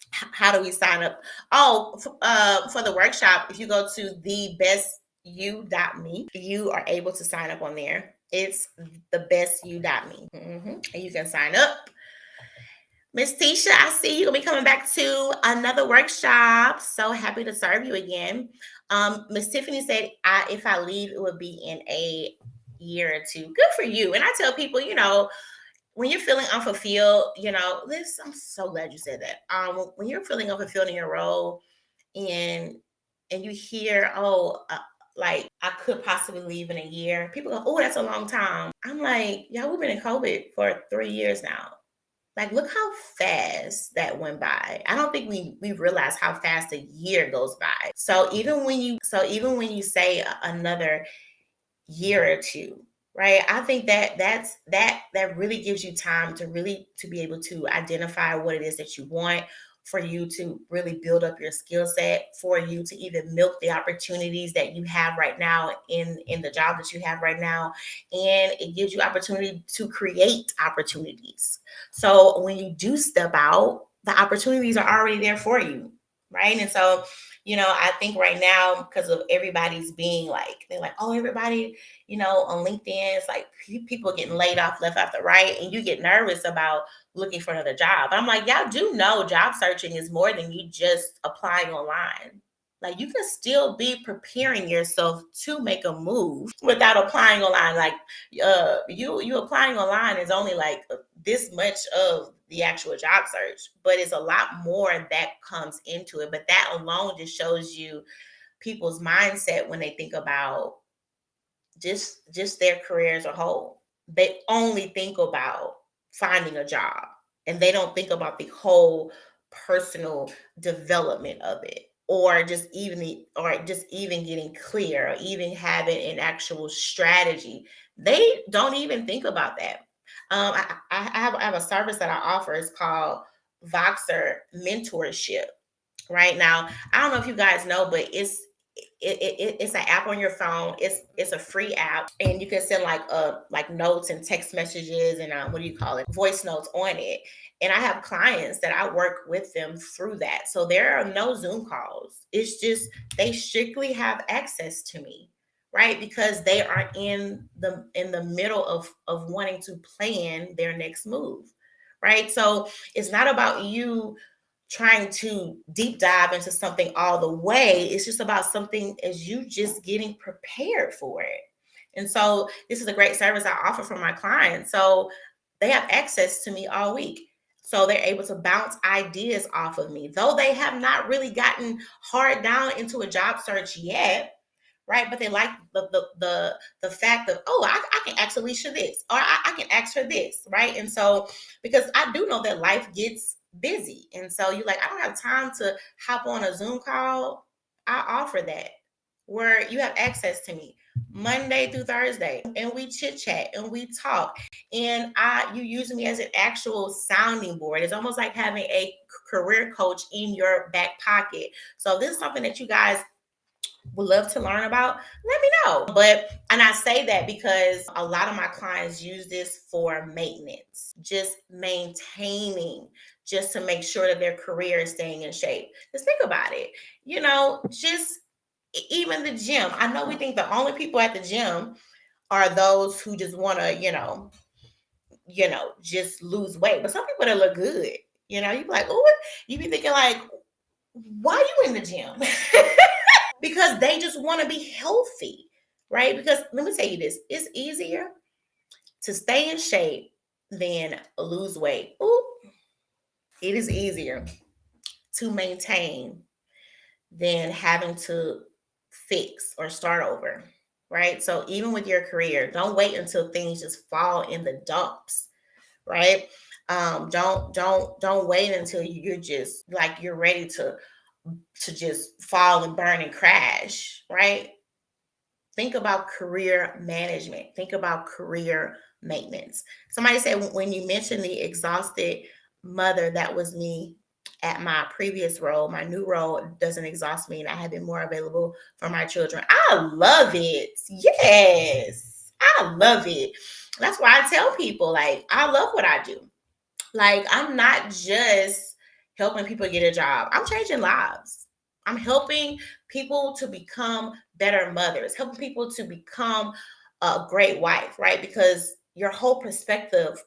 how do we sign up? Oh, for the workshop, if you go to thebestyou.me, you are able to sign up on there. It's thebestyou.me. And you can sign up. Miss Tisha, I see you gonna be coming back to another workshop. So happy to serve you again. Miss Tiffany said, if I leave, it would be in a year or two. Good for you. And I tell people, when you're feeling unfulfilled, this, I'm so glad you said that. When you're feeling unfulfilled in your role, and you hear, like I could possibly leave in a year, people go, oh, that's a long time. I'm like, yeah, we've been in COVID for 3 years now. Like, look how fast that went by. I don't think we realize how fast a year goes by. So even when you say another year or two, right? I think that really gives you time to be able to identify what it is that you want, for you to really build up your skill set, for you to even milk the opportunities that you have right now in the job that you have right now. And it gives you opportunity to create opportunities. So when you do step out, the opportunities are already there for you, right? And so I think right now, because of everybody's being like, they're like, oh, everybody, on LinkedIn, it's like people getting laid off left, after right. And you get nervous about looking for another job. I'm like, y'all do know job searching is more than you just applying online. Like, you can still be preparing yourself to make a move without applying online. Like, you applying online is only like this much of the actual job search, but it's a lot more that comes into it. But that alone just shows you people's mindset when they think about just their career as a whole. They only think about finding a job, and they don't think about the whole personal development of it, or just even getting clear, or even having an actual strategy. They don't even think about that. I have a service that I offer. It's called Voxer Mentorship. Right now, I don't know if you guys know, but it's an app on your phone. It's a free app, and you can send like notes and text messages, and what do you call it, voice notes on it. And I have clients that I work with them through that, so there are no Zoom calls. It's just they strictly have access to me, right? Because they are in the middle of wanting to plan their next move, right? So it's not about you trying to deep dive into something all the way. It's just about something as you just getting prepared for it. And so this is a great service I offer for my clients. So they have access to me all week. So they're able to bounce ideas off of me, though they have not really gotten hard down into a job search yet, right? But they like the fact of, oh, I can ask Alicia this, or I can ask her this, right? And so, because I do know that life gets busy, and so you're like, I don't have time to hop on a Zoom call. I offer that, where you have access to me Monday through Thursday, and we chit chat and we talk, and you use me as an actual sounding board. It's almost like having a career coach in your back pocket. So this is something that you guys would love to learn about, let me know. And I say that because a lot of my clients use this for maintenance, just maintaining, just to make sure that their career is staying in shape. Just think about it, just even the gym. I know we think the only people at the gym are those who just want to, just lose weight. But some people that look good, you be like, oh, you be thinking like, why are you in the gym? Because they just want to be healthy, right? Because let me tell you this, it's easier to stay in shape than lose weight. Ooh, it is easier to maintain than having to fix or start over, right? So even with your career, don't wait until things just fall in the dumps, right? Don't wait until you're just like you're ready to just fall and burn and crash, right? Think about career management. Think about career maintenance. Somebody said when you mentioned the exhausted mother, that was me at my previous role. My new role doesn't exhaust me, and I have been more available for my children. I love it. Yes, I love it. That's why I tell people, like, I love what I do. Like, I'm not just helping people get a job, I'm changing lives. I'm helping people to become better mothers, helping people to become a great wife, right? Because your whole perspective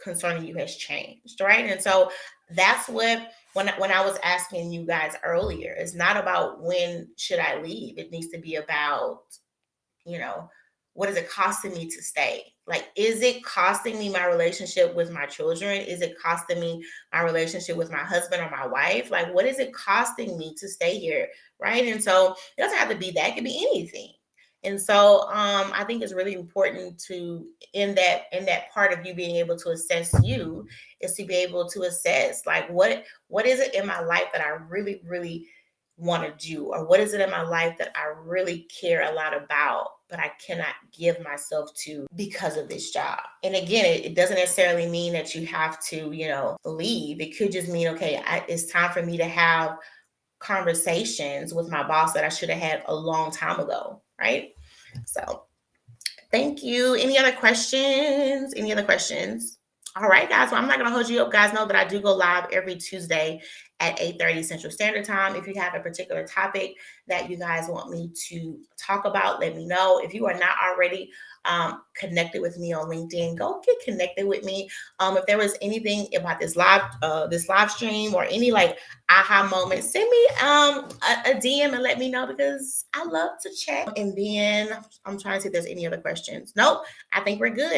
concerning you has changed, right? And so that's what when I was asking you guys earlier, it's not about when should I leave. It needs to be about, you know, what is it costing me to stay? Like, is it costing me my relationship with my children? Is it costing me my relationship with my husband or my wife? Like, what is it costing me to stay here? Right. And so it doesn't have to be that, it could be anything. And so I think it's really important to in that part of you being able to assess you is to be able to assess like what is it in my life that I really, really want to do, or what is it in my life that I really care a lot about but I cannot give myself to because of this job. And again, it doesn't necessarily mean that you have to, leave. It could just mean, okay, it's time for me to have conversations with my boss that I should have had a long time ago, right? So thank you. Any other questions? Any other questions? All right, guys. Well, I'm not going to hold you up. Guys, know that I do go live every Tuesday at 8:30 Central Standard Time. If you have a particular topic that you guys want me to talk about, let me know. If you are not already connected with me on LinkedIn, go get connected with me. If there was anything about this live stream or any like aha moment, send me a DM and let me know because I love to chat. And then I'm trying to see if there's any other questions. Nope, I think we're good.